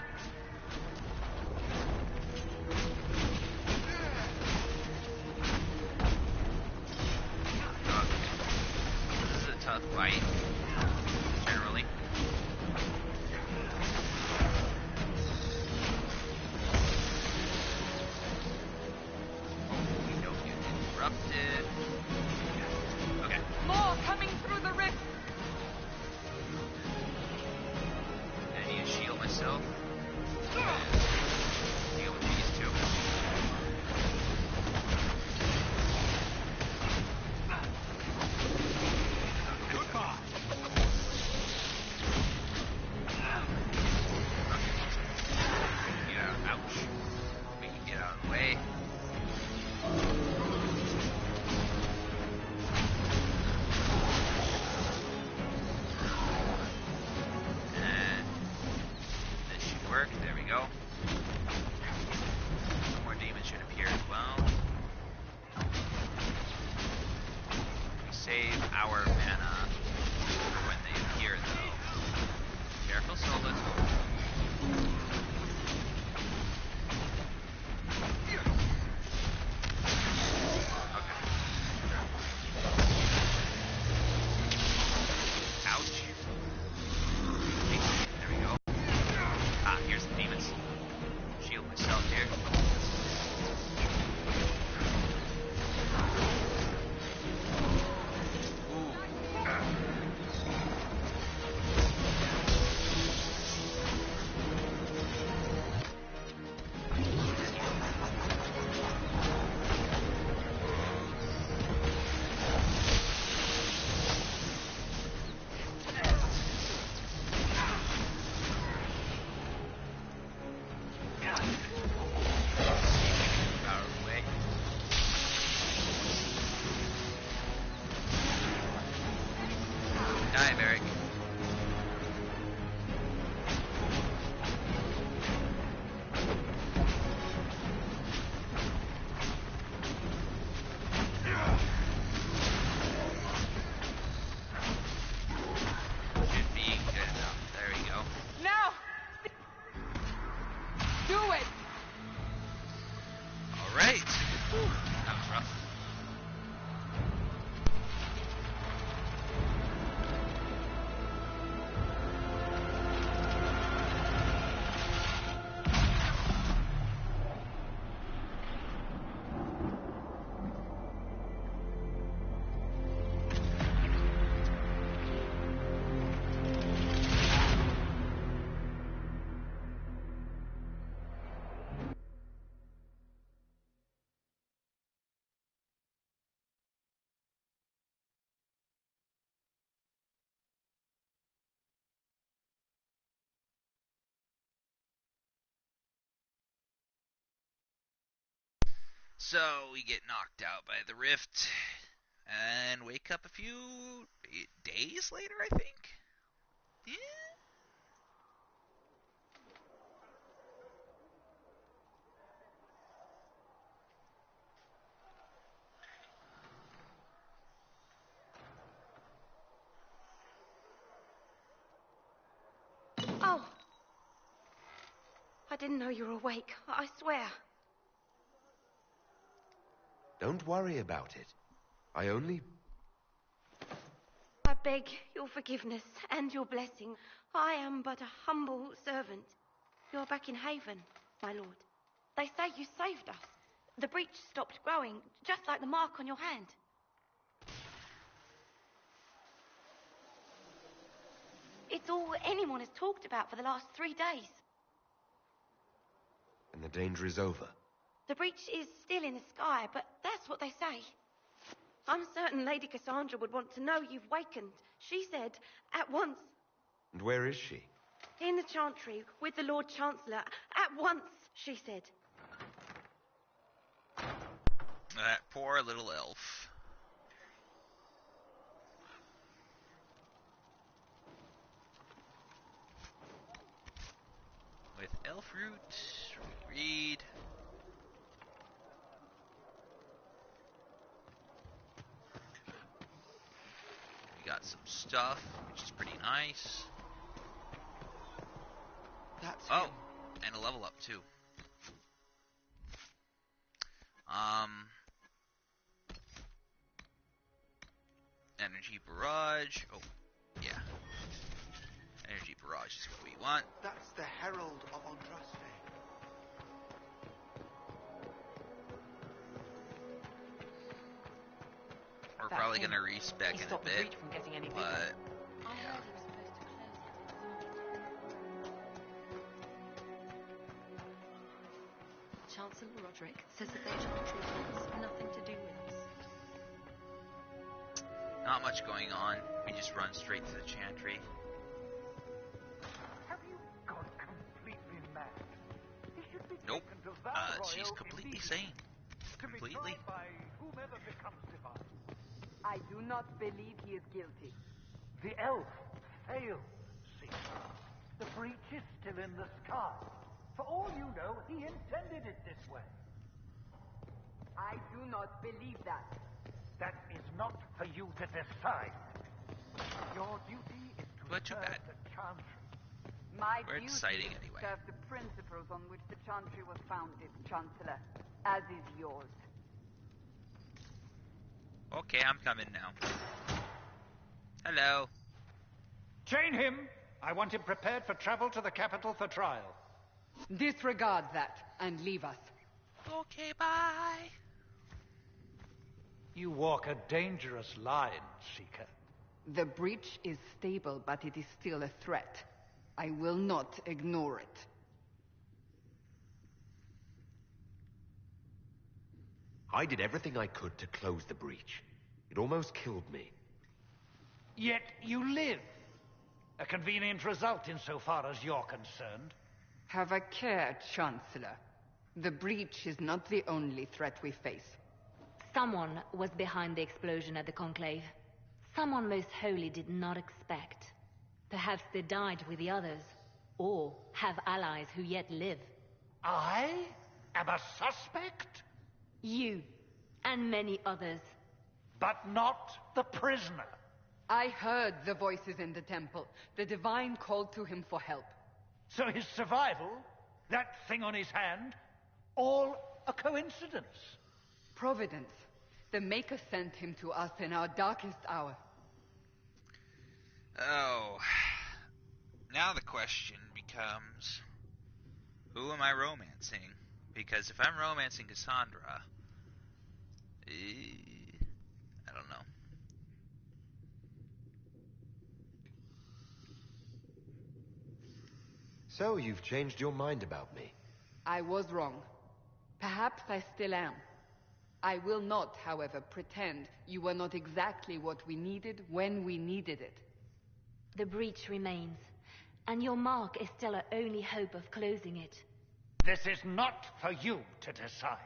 we go. More demons should appear as well. We save our mana for when they appear, though. Careful, Solus. Die, Merrick. Should be good enough. There we go. Now! Do it! Alright. That was rough. So we get knocked out by the rift and wake up a few days later, I think. Yeah. Oh. I didn't know you were awake. I swear. Don't worry about it. I only... I beg your forgiveness and your blessing. I am but a humble servant. You're back in Haven, my lord. They say you saved us. The breach stopped growing, just like the mark on your hand. It's all anyone has talked about for the last 3 days. And the danger is over. The breach is still in the sky, but that's what they say. I'm certain Lady Cassandra would want to know you've wakened. She said, at once. And where is she? In the Chantry, with the Lord Chancellor. At once, she said. That poor little elf. With elf root, read. We got some stuff, which is pretty nice. That's Oh, him. and a level up too. Energy barrage. Oh, yeah. Energy barrage is what we want. That's the Herald of Andraste. We're That's probably him. gonna respec He in a stopped the bit, breach from getting any bigger. but I yeah. heard he was supposed to close it. Chancellor Roderick says that the Chantry wants nothing to do with us. Not much going on. We just run straight to the Chantry. Have you gone completely mad? He should be Nope. taken to Valroyo She's completely immediately, sane. to be Completely. tried by whomever becomes divine. I do not believe he is guilty. The elf failed, see. The breach is still in the sky. For know he intended it this way. I do not believe that. That is not for you to decide. Your duty is to But too serve bad. the Chantry. My We're duty deciding is to anyway. serve the principles on which the Chantry was founded, Chancellor, as is yours. Okay, I'm coming now. Hello. Chain him! I want him prepared for travel to the capital for trial. Disregard that and leave us. Okay, bye. You walk a dangerous line, Seeker. The breach is stable, but it is still a threat. I will not ignore it. I did everything I could to close the breach. It almost killed me. Yet you live. A convenient result insofar as you're concerned. Have a care, Chancellor. The breach is not the only threat we face. Someone was behind the explosion at the Conclave. Someone most holy did not expect. Perhaps they died with the others, or have allies who yet live. I am a suspect? You, and many others. But not the prisoner. I heard the voices in the temple. The Divine called to him for help. So his survival, that thing on his hand, all a coincidence. Providence. The Maker sent him to us in our darkest hour. Oh. Now the question becomes, who am I romancing? Because if I'm romancing Cassandra, I don't know. So you've changed your mind about me. I was wrong. Perhaps I still am. I will not, however, pretend you were not exactly what we needed when we needed it. The breach remains, and your mark is still our only hope of closing it. This is not for you to decide.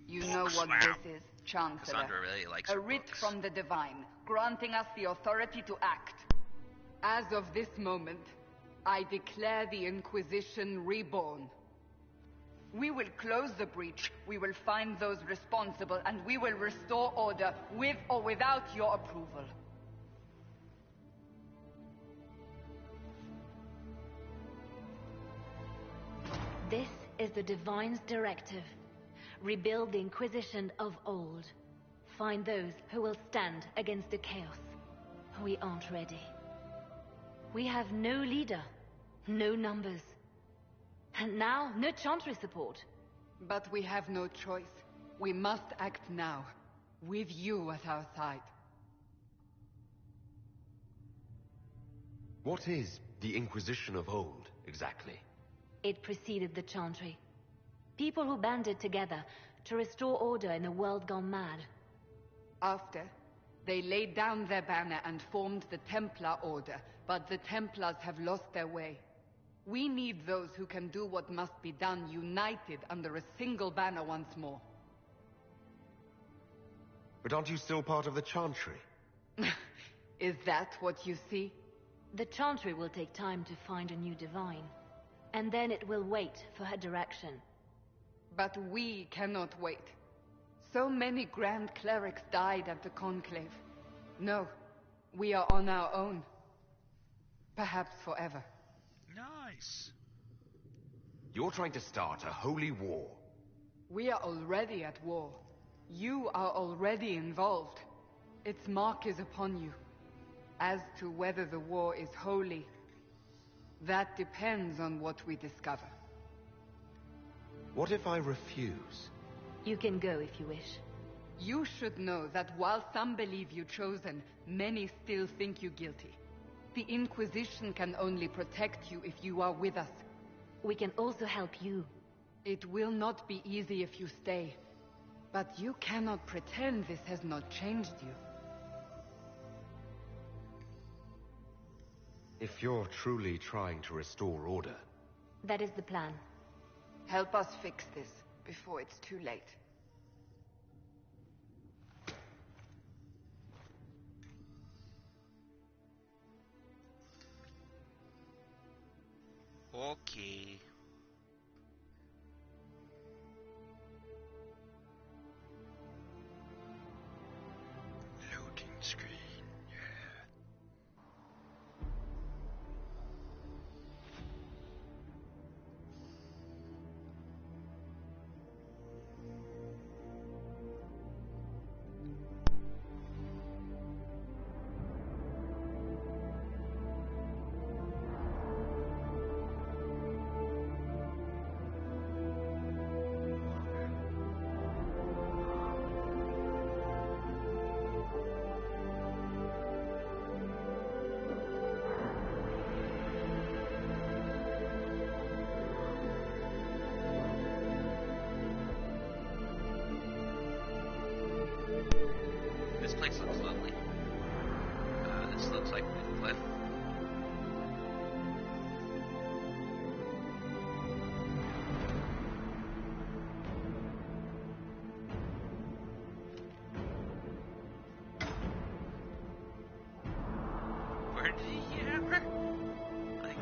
You know what this is, Chancellor. Cassandra really likes A her writ books. from the Divine, granting us the authority to act. As of this moment, I declare the Inquisition reborn. We will close the breach, we will find those responsible, and we will restore order with or without your approval. This is the Divine's directive. Rebuild the Inquisition of old. Find those who will stand against the chaos. We aren't ready. We have no leader, no numbers. And now, no Chantry support. But we have no choice. We must act now, with you at our side. What is the Inquisition of old, exactly? It preceded the Chantry. People who banded together to restore order in a world gone mad. After, they laid down their banner and formed the Templar Order, but the Templars have lost their way. We need those who can do what must be done, united under a single banner once more. But aren't you still part of the Chantry? Is that what you see? The Chantry will take time to find a new Divine. And then it will wait for her direction. But we cannot wait. So many Grand Clerics died at the Conclave. No, we are on our own. Perhaps forever. Nice. You're trying to start a holy war. We are already at war. You are already involved. Its mark is upon you. As to whether the war is holy, that depends on what we discover. What if I refuse? You can go if you wish. You should know that while some believe you chosen, many still think you guilty. The Inquisition can only protect you if you are with us. We can also help you. It will not be easy if you stay. But you cannot pretend this has not changed you. If you're truly trying to restore order... That is the plan. Help us fix this before it's too late. Okay. Loading screen. This place looks lovely. This looks like Cliff. Where did he hammer? Like,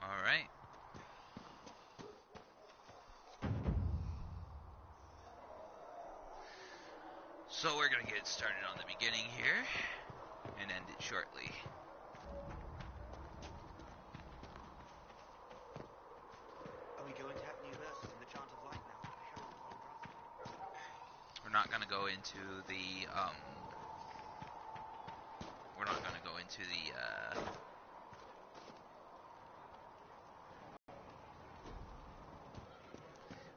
alright. So we're gonna get started on the beginning here and end it shortly. Are we going to have new verses in the Chant of Light now? The Herald of Eldrazi? We're not gonna go into the we're not gonna go into the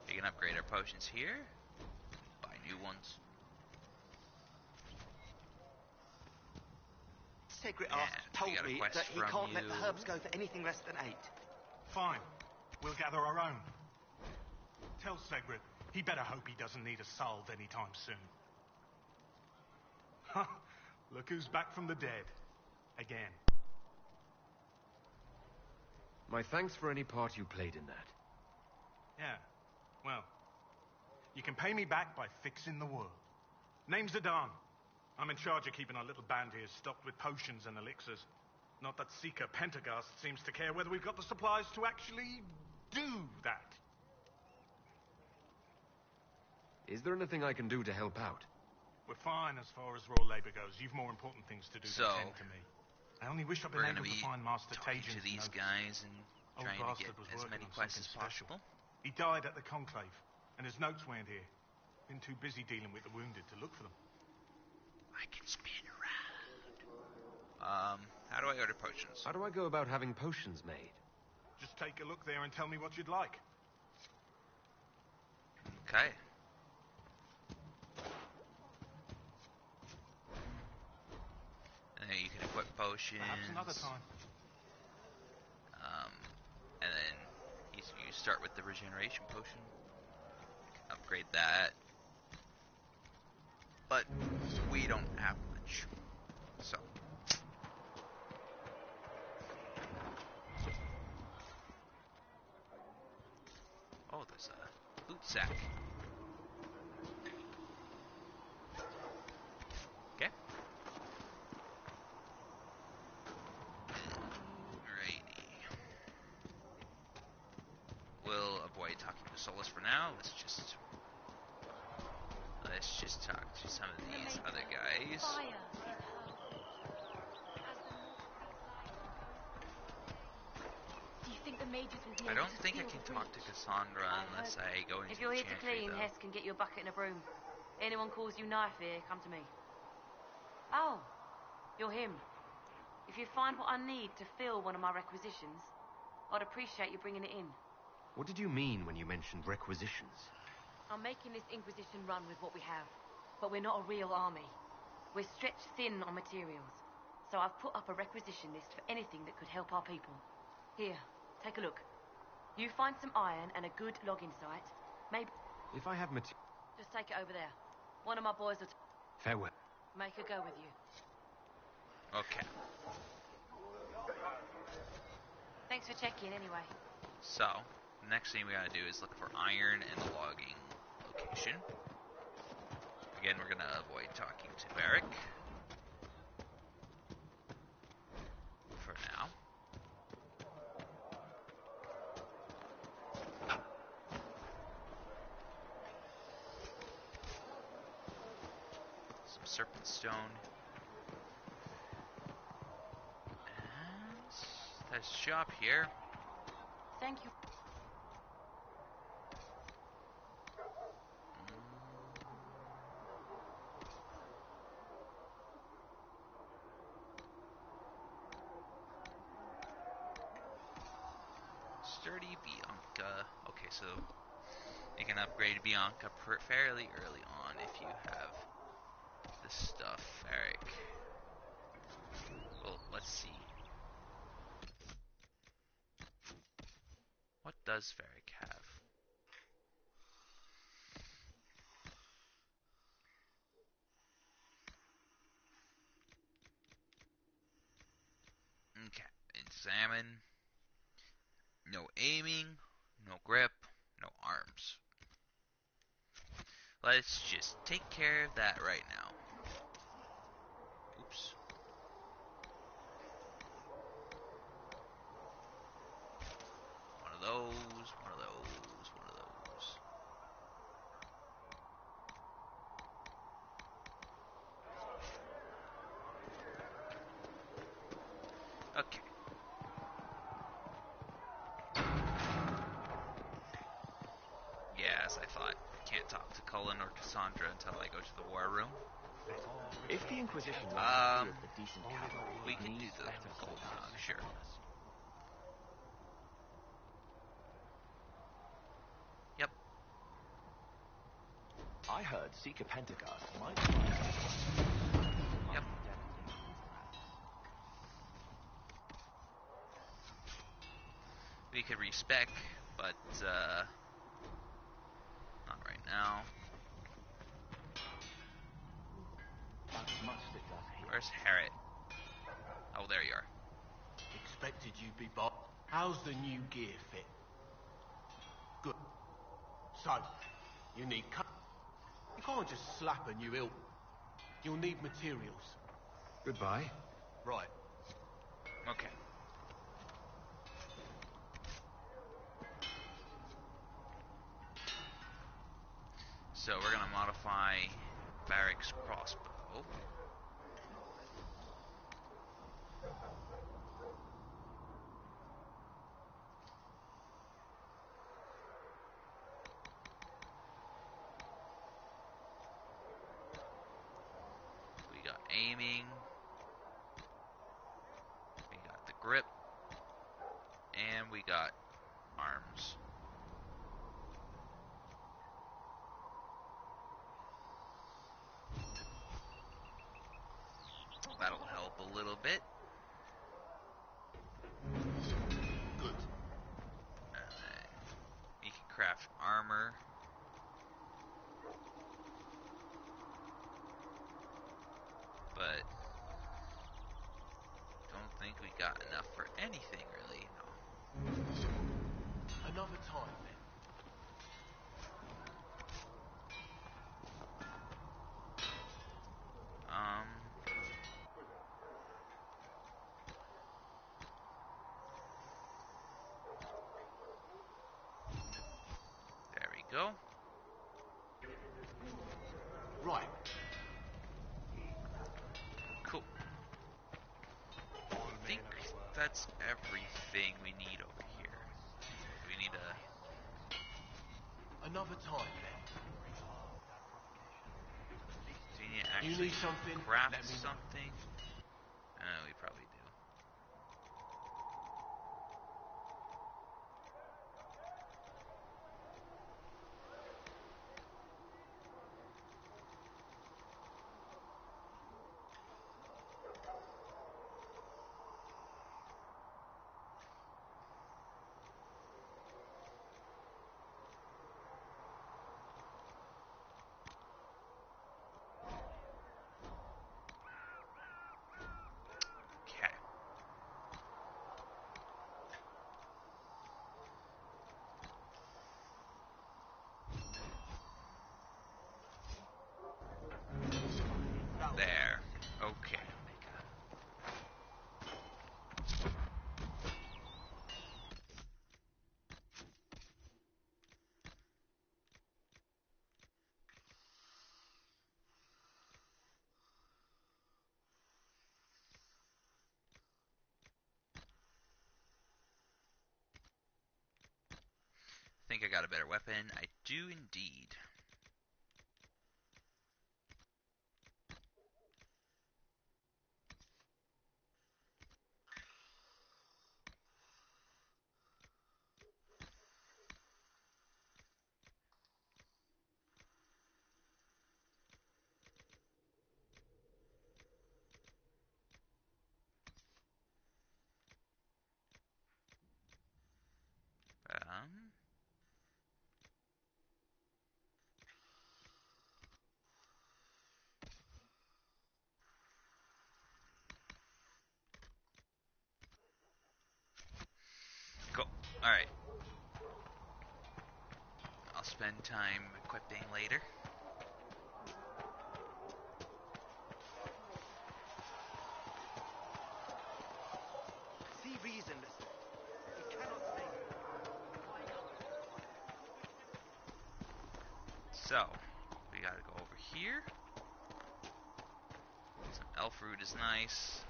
we can upgrade our potions here, buy new ones. Segrit Yeah, told we got a me quest that he from can't let the you. herbs go for anything less than 8. Fine. We'll gather our own. Tell Segrit he better hope he doesn't need a salve anytime soon. Ha! Look who's back from the dead. Again. My thanks for any part you played in that. Yeah. Well, you can pay me back by fixing the world. Name's Adan. I'm in charge of keeping our little band here stocked with potions and elixirs. Not that Seeker Pentagast seems to care whether we've got the supplies to actually do that. Is there anything I can do to help out? We're fine as far as raw labor goes. You've more important things to do So, than tend to me. I only wish I'd been We're able gonna to be find Master talking Tajin's to these notes. guys and Old trying to bastard get was as working many on quests as something special. possible. He died at the Conclave, and his notes weren't here. Been too busy dealing with the wounded to look for them. I can spin around. How do I order potions? How do I go about having potions made? Just take a look there and tell me what you'd like. Okay. And then you can equip potions. Perhaps another time. And then you start with the regeneration potion. You can upgrade that. But we don't have much. So. Oh, there's a loot sack. Okay. Alrighty. We'll avoid talking to Solus for now. Let's just talk to some of these other guys. Fire is hurled. As the north creek light goes through the mages will be I able don't to think I seal can the talk to breach. Cassandra unless I go into If you're the here to chantry, clean, though. Hess can get you a bucket and a broom. Anyone calls you knife here, come to me. Oh, you're him. If you find what I need to fill one of my requisitions, I'd appreciate you bringing it in. What did you mean when you mentioned requisitions? I'm making this Inquisition run with what we have, but we're not a real army. We're stretched thin on materials, so I've put up a requisition list for anything that could help our people. Here, take a look. You find some iron and a good logging site, maybe... If I have Just take it over there. One of my boys will farewell. make a go with you. Okay. Thanks for checking anyway. So, the next thing we gotta do is look for iron and logging location. Again, we're gonna avoid talking to Varric. For now. Some serpent stone. And there's a shop here. Thank you. Sturdy Bianca. Okay, so you can upgrade Bianca fairly early on if you have this stuff, Varric. Well, let's see. What does Varric have? Okay, examine. No aiming, no grip, no arms. Let's just take care of that right now. Oops. One of those, one of those, one of those. Okay. Yeah, as I thought. Can't talk to Cullen or Cassandra until I go to the war room. If the Inquisition wants to a decent cavalry, we could do the better Golden Hog, sure. Yep. I heard Seeker Pentecost might... Yep. We could respec, but not right now. Where's Harriet? Oh, there you are. Expected you'd be bought. How's the new gear fit? Good. So, you need you can't just slap a new ilk. You'll need materials. Goodbye. Right. Okay. So we're gonna modify Varric's crossbow. We got aiming. We got the grip. And we got arms. That'll help a little bit. Good. And then we can craft armor. But don't think we got enough for anything really, no. Another time then. There we go. Right. Cool. I think that's everything we need over here. Another time, then. Do you need to You actually need something? craft Let me know. something? We probably do. Okay. There. Okay. I think I got a better weapon. I do indeed. Um, cool. Alright. I'll spend time equipping later. See reasonless. He cannot save you. So, we gotta go over here. Some elf root is nice.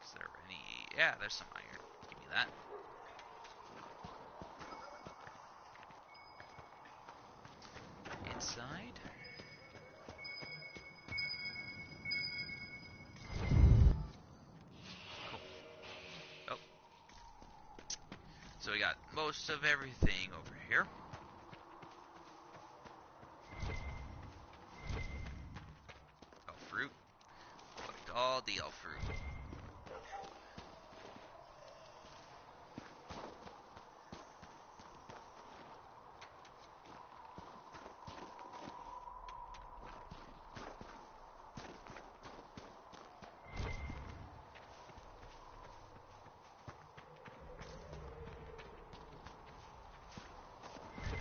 Is there any... Yeah, there's some iron. Give me that. Inside. Cool. Oh. So we got most of everything over here. Elf fruit. Collect all the elf fruit.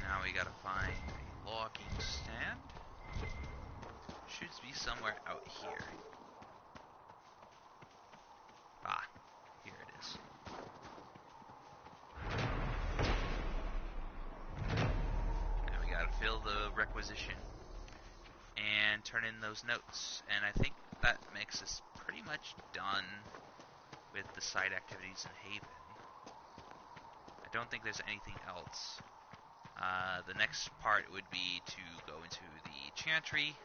Now we gotta find a logging stand. Should be somewhere out here. Ah, here it is. Now we gotta fill the requisition and turn in those notes. And I think that makes us pretty much done with the side activities in Haven. I don't think there's anything else. The next part would be to go into the Chantry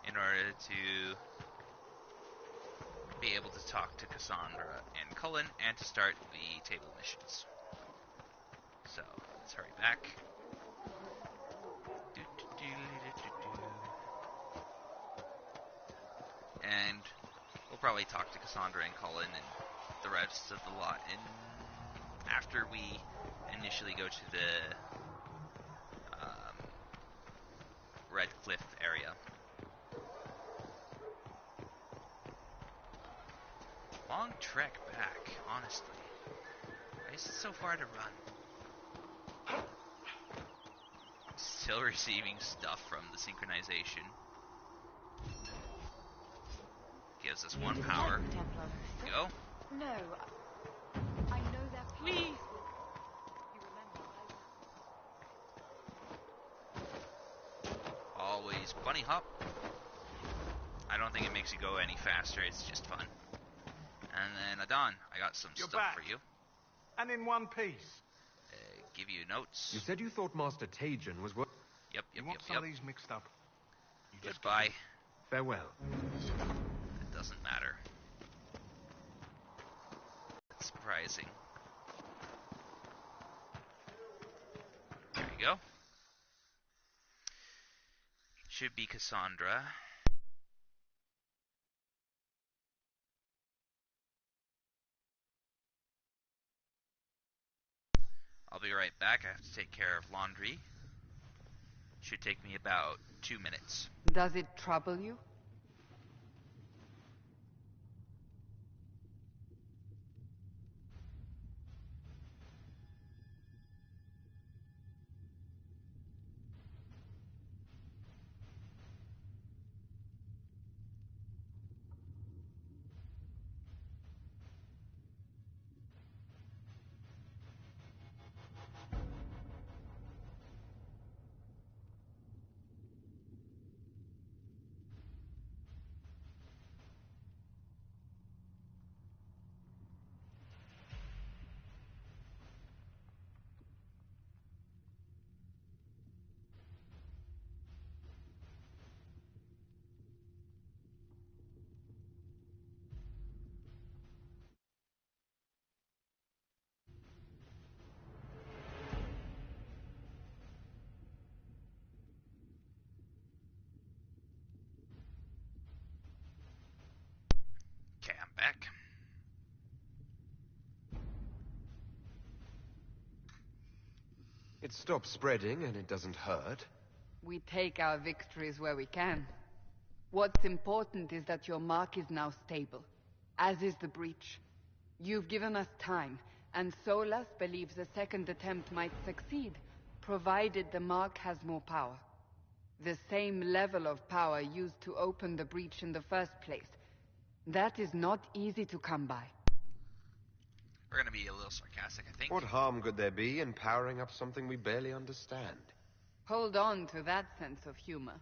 in order to be able to talk to Cassandra and Cullen and to start the table missions. So, let's hurry back. And we'll probably talk to Cassandra and Cullen and the rest of the lot after we initially go to the Red Cliff area. Long trek back, honestly. Why is it so far to run? Still receiving stuff from the synchronization. Gives us one power. Go. No, I know that. Whee! You remember, Always bunny hop. I don't think it makes you go any faster, it's just fun. And then Adon, I got some You're stuff back. for you. And in one piece. Give you notes. You said you thought Master Tajan was worth... Yep. You want some of these mixed up? Goodbye. Farewell. It doesn't matter. That's surprising. There you go. Should be Cassandra. I'll be right back. I have to take care of laundry. Should take me about 2 minutes. Does it trouble you? Okay, I'm back. It stops spreading and it doesn't hurt. We take our victories where we can. What's important is that your mark is now stable, as is the breach. You've given us time, and Solas believes a second attempt might succeed, provided the mark has more power. The same level of power used to open the breach in the first place. That is not easy to come by. We're gonna be a little sarcastic, I think. What harm could there be in powering up something we barely understand? Hold on to that sense of humor.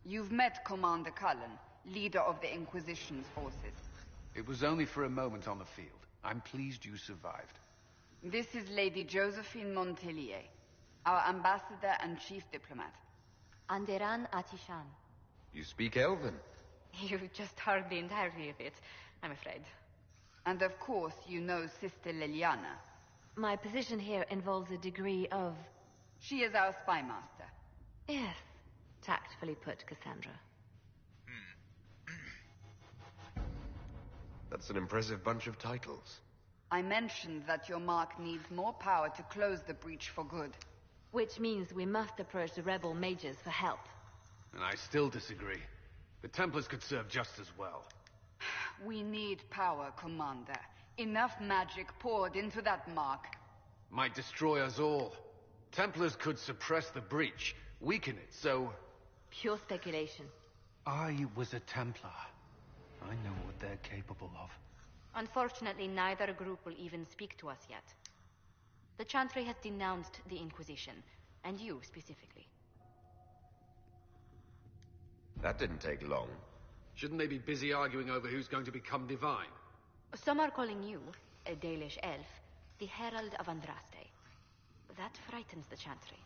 You've met Commander Cullen, leader of the Inquisition's forces. It was only for a moment on the field. I'm pleased you survived. This is Lady Josephine Montelier, our ambassador and chief diplomat. Anderan Atishan. You speak Elven. You just heard the entirety of it, I'm afraid. And of course, you know Sister Liliana. My position here involves a degree of... She is our spy master. Yes, tactfully put, Cassandra. That's an impressive bunch of titles. I mentioned that your mark needs more power to close the breach for good. Which means we must approach the rebel mages for help. And I still disagree. The Templars could serve just as well. We need power, Commander. Enough magic poured into that mark. Might destroy us all. Templars could suppress the breach, weaken it, so... Pure speculation. I was a Templar. I know what they're capable of. Unfortunately, neither group will even speak to us yet. The Chantry has denounced the Inquisition, and you specifically. That didn't take long. Shouldn't they be busy arguing over who's going to become divine? Some are calling you, a Dalish elf, the Herald of Andraste. That frightens the Chantry.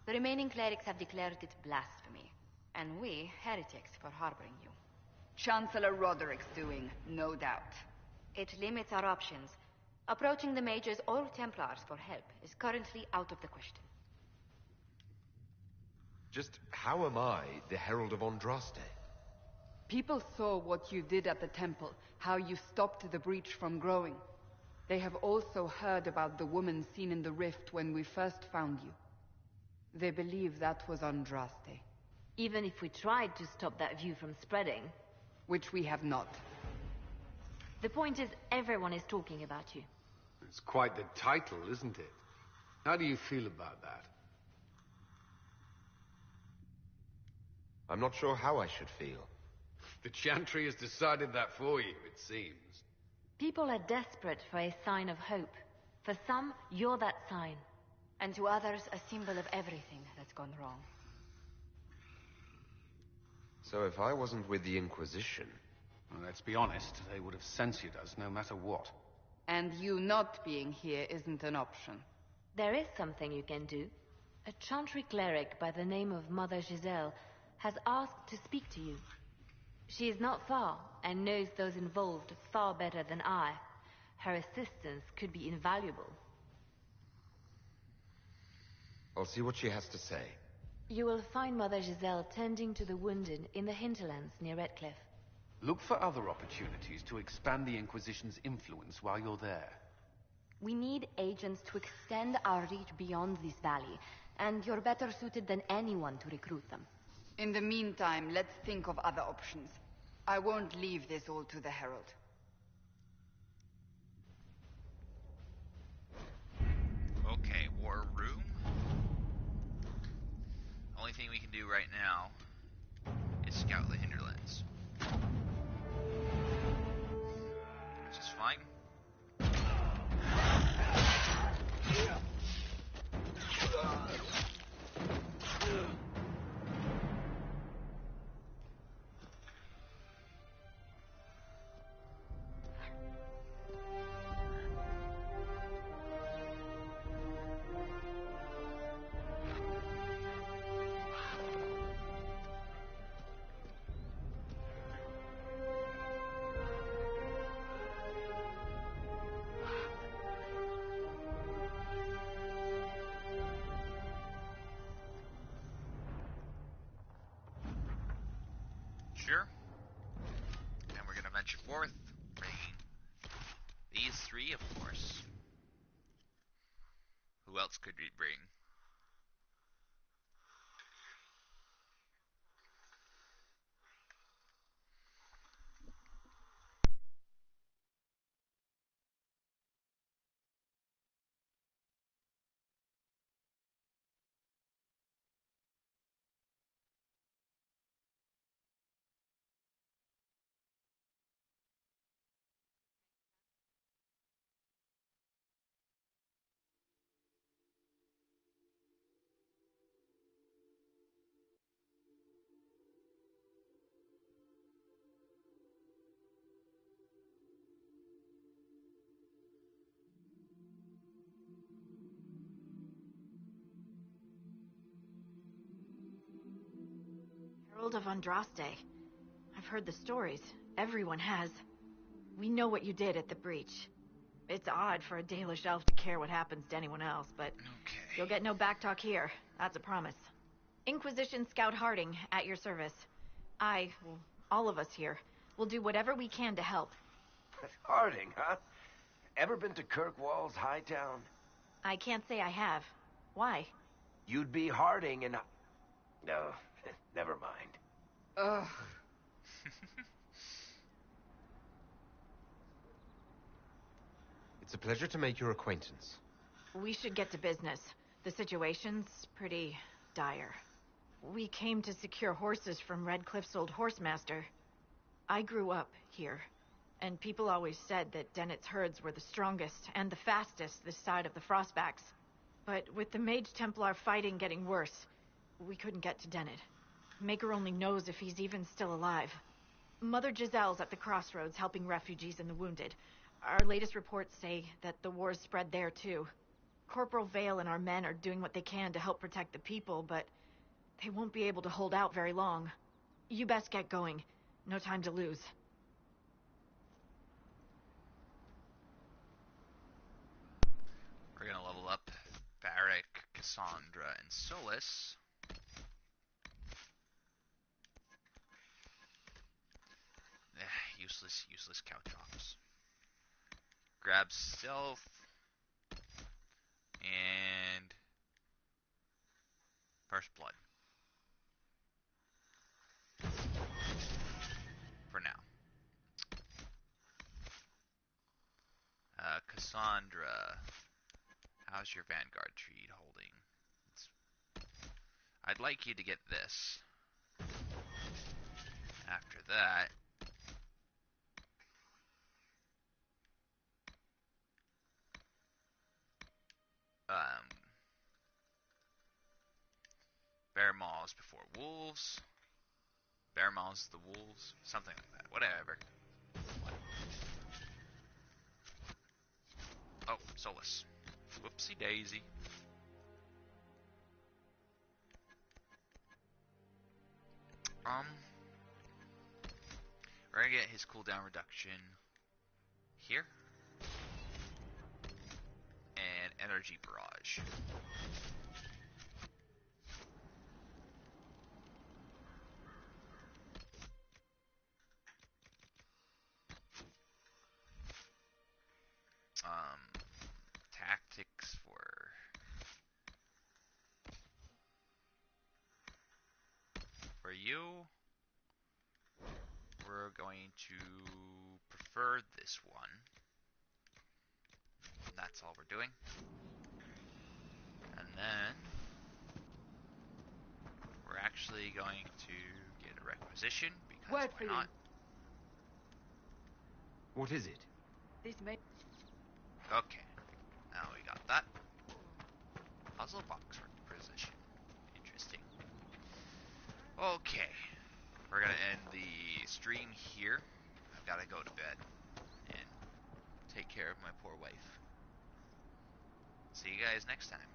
The remaining clerics have declared it blasphemy, and we, heretics, for harboring you. Chancellor Roderick's doing, no doubt. It limits our options. Approaching the mages or Templars for help is currently out of the question. Just how am I the Herald of Andraste? People saw what you did at the temple, how you stopped the breach from growing. They have also heard about the woman seen in the rift when we first found you. They believe that was Andraste. Even if we tried to stop that view from spreading... Which we have not. The point is, everyone is talking about you. It's quite the title, isn't it? How do you feel about that? I'm not sure how I should feel. The Chantry has decided that for you, it seems. People are desperate for a sign of hope. For some, you're that sign. And to others, a symbol of everything that's gone wrong. So if I wasn't with the Inquisition... Well, let's be honest, they would have censored us no matter what. And you not being here isn't an option. There is something you can do. A Chantry cleric by the name of Mother Giselle has asked to speak to you. She is not far, and knows those involved far better than I. Her assistance could be invaluable. I'll see what she has to say. You will find Mother Giselle tending to the wounded in the hinterlands near Redcliffe. Look for other opportunities to expand the Inquisition's influence while you're there. We need agents to extend our reach beyond this valley, and you're better suited than anyone to recruit them. In the meantime, let's think of other options. I won't leave this all to the Herald. Okay, war room. Only thing we can do right now is scout the hinterlands. Which is fine. Sure. And we're gonna venture forth, bringing these three, of course. Who else could we bring? Herald of Andraste. I've heard the stories. Everyone has. We know what you did at the breach. It's odd for a Dalish elf to care what happens to anyone else, but you'll get no backtalk here. That's a promise. Inquisition Scout Harding, at your service. All of us here, will do whatever we can to help. Harding, huh? Ever been to Kirkwall's Hightown? I can't say I have. Why? You'd be Harding and... No, never mind. Ugh. It's a pleasure to make your acquaintance. We should get to business. The situation's pretty dire. We came to secure horses from Redcliffe's old horsemaster. I grew up here, and people always said that Dennett's herds were the strongest and the fastest this side of the Frostbacks. But with the Mage Templar fighting getting worse, we couldn't get to Dennett. Maker only knows if he's even still alive. Mother Giselle's at the crossroads helping refugees and the wounded. Our latest reports say that the war's spread there too. Corporal Vale and our men are doing what they can to help protect the people, but they won't be able to hold out very long. You best get going. No time to lose. We're gonna level up Varric, Cassandra, and Solus. Useless cow drops. Grab stealth. And first blood. For now. Cassandra. How's your Vanguard tree holding? I'd like you to get this. After that, bear maws before wolves. Bear mauls the wolves, something like that. Whatever. Oh, Solus. Whoopsie daisy. We're gonna get his cooldown reduction here. And energy barrage. Tactics for you. We're going to prefer this one. And that's all we're doing. And then we're actually going to get a requisition because Word why for not? What is it? This may... Okay. Now we got that. Puzzle box requisition. Interesting. Okay. We're gonna end the stream here. I've gotta go to bed and take care of my poor wife. See you guys next time.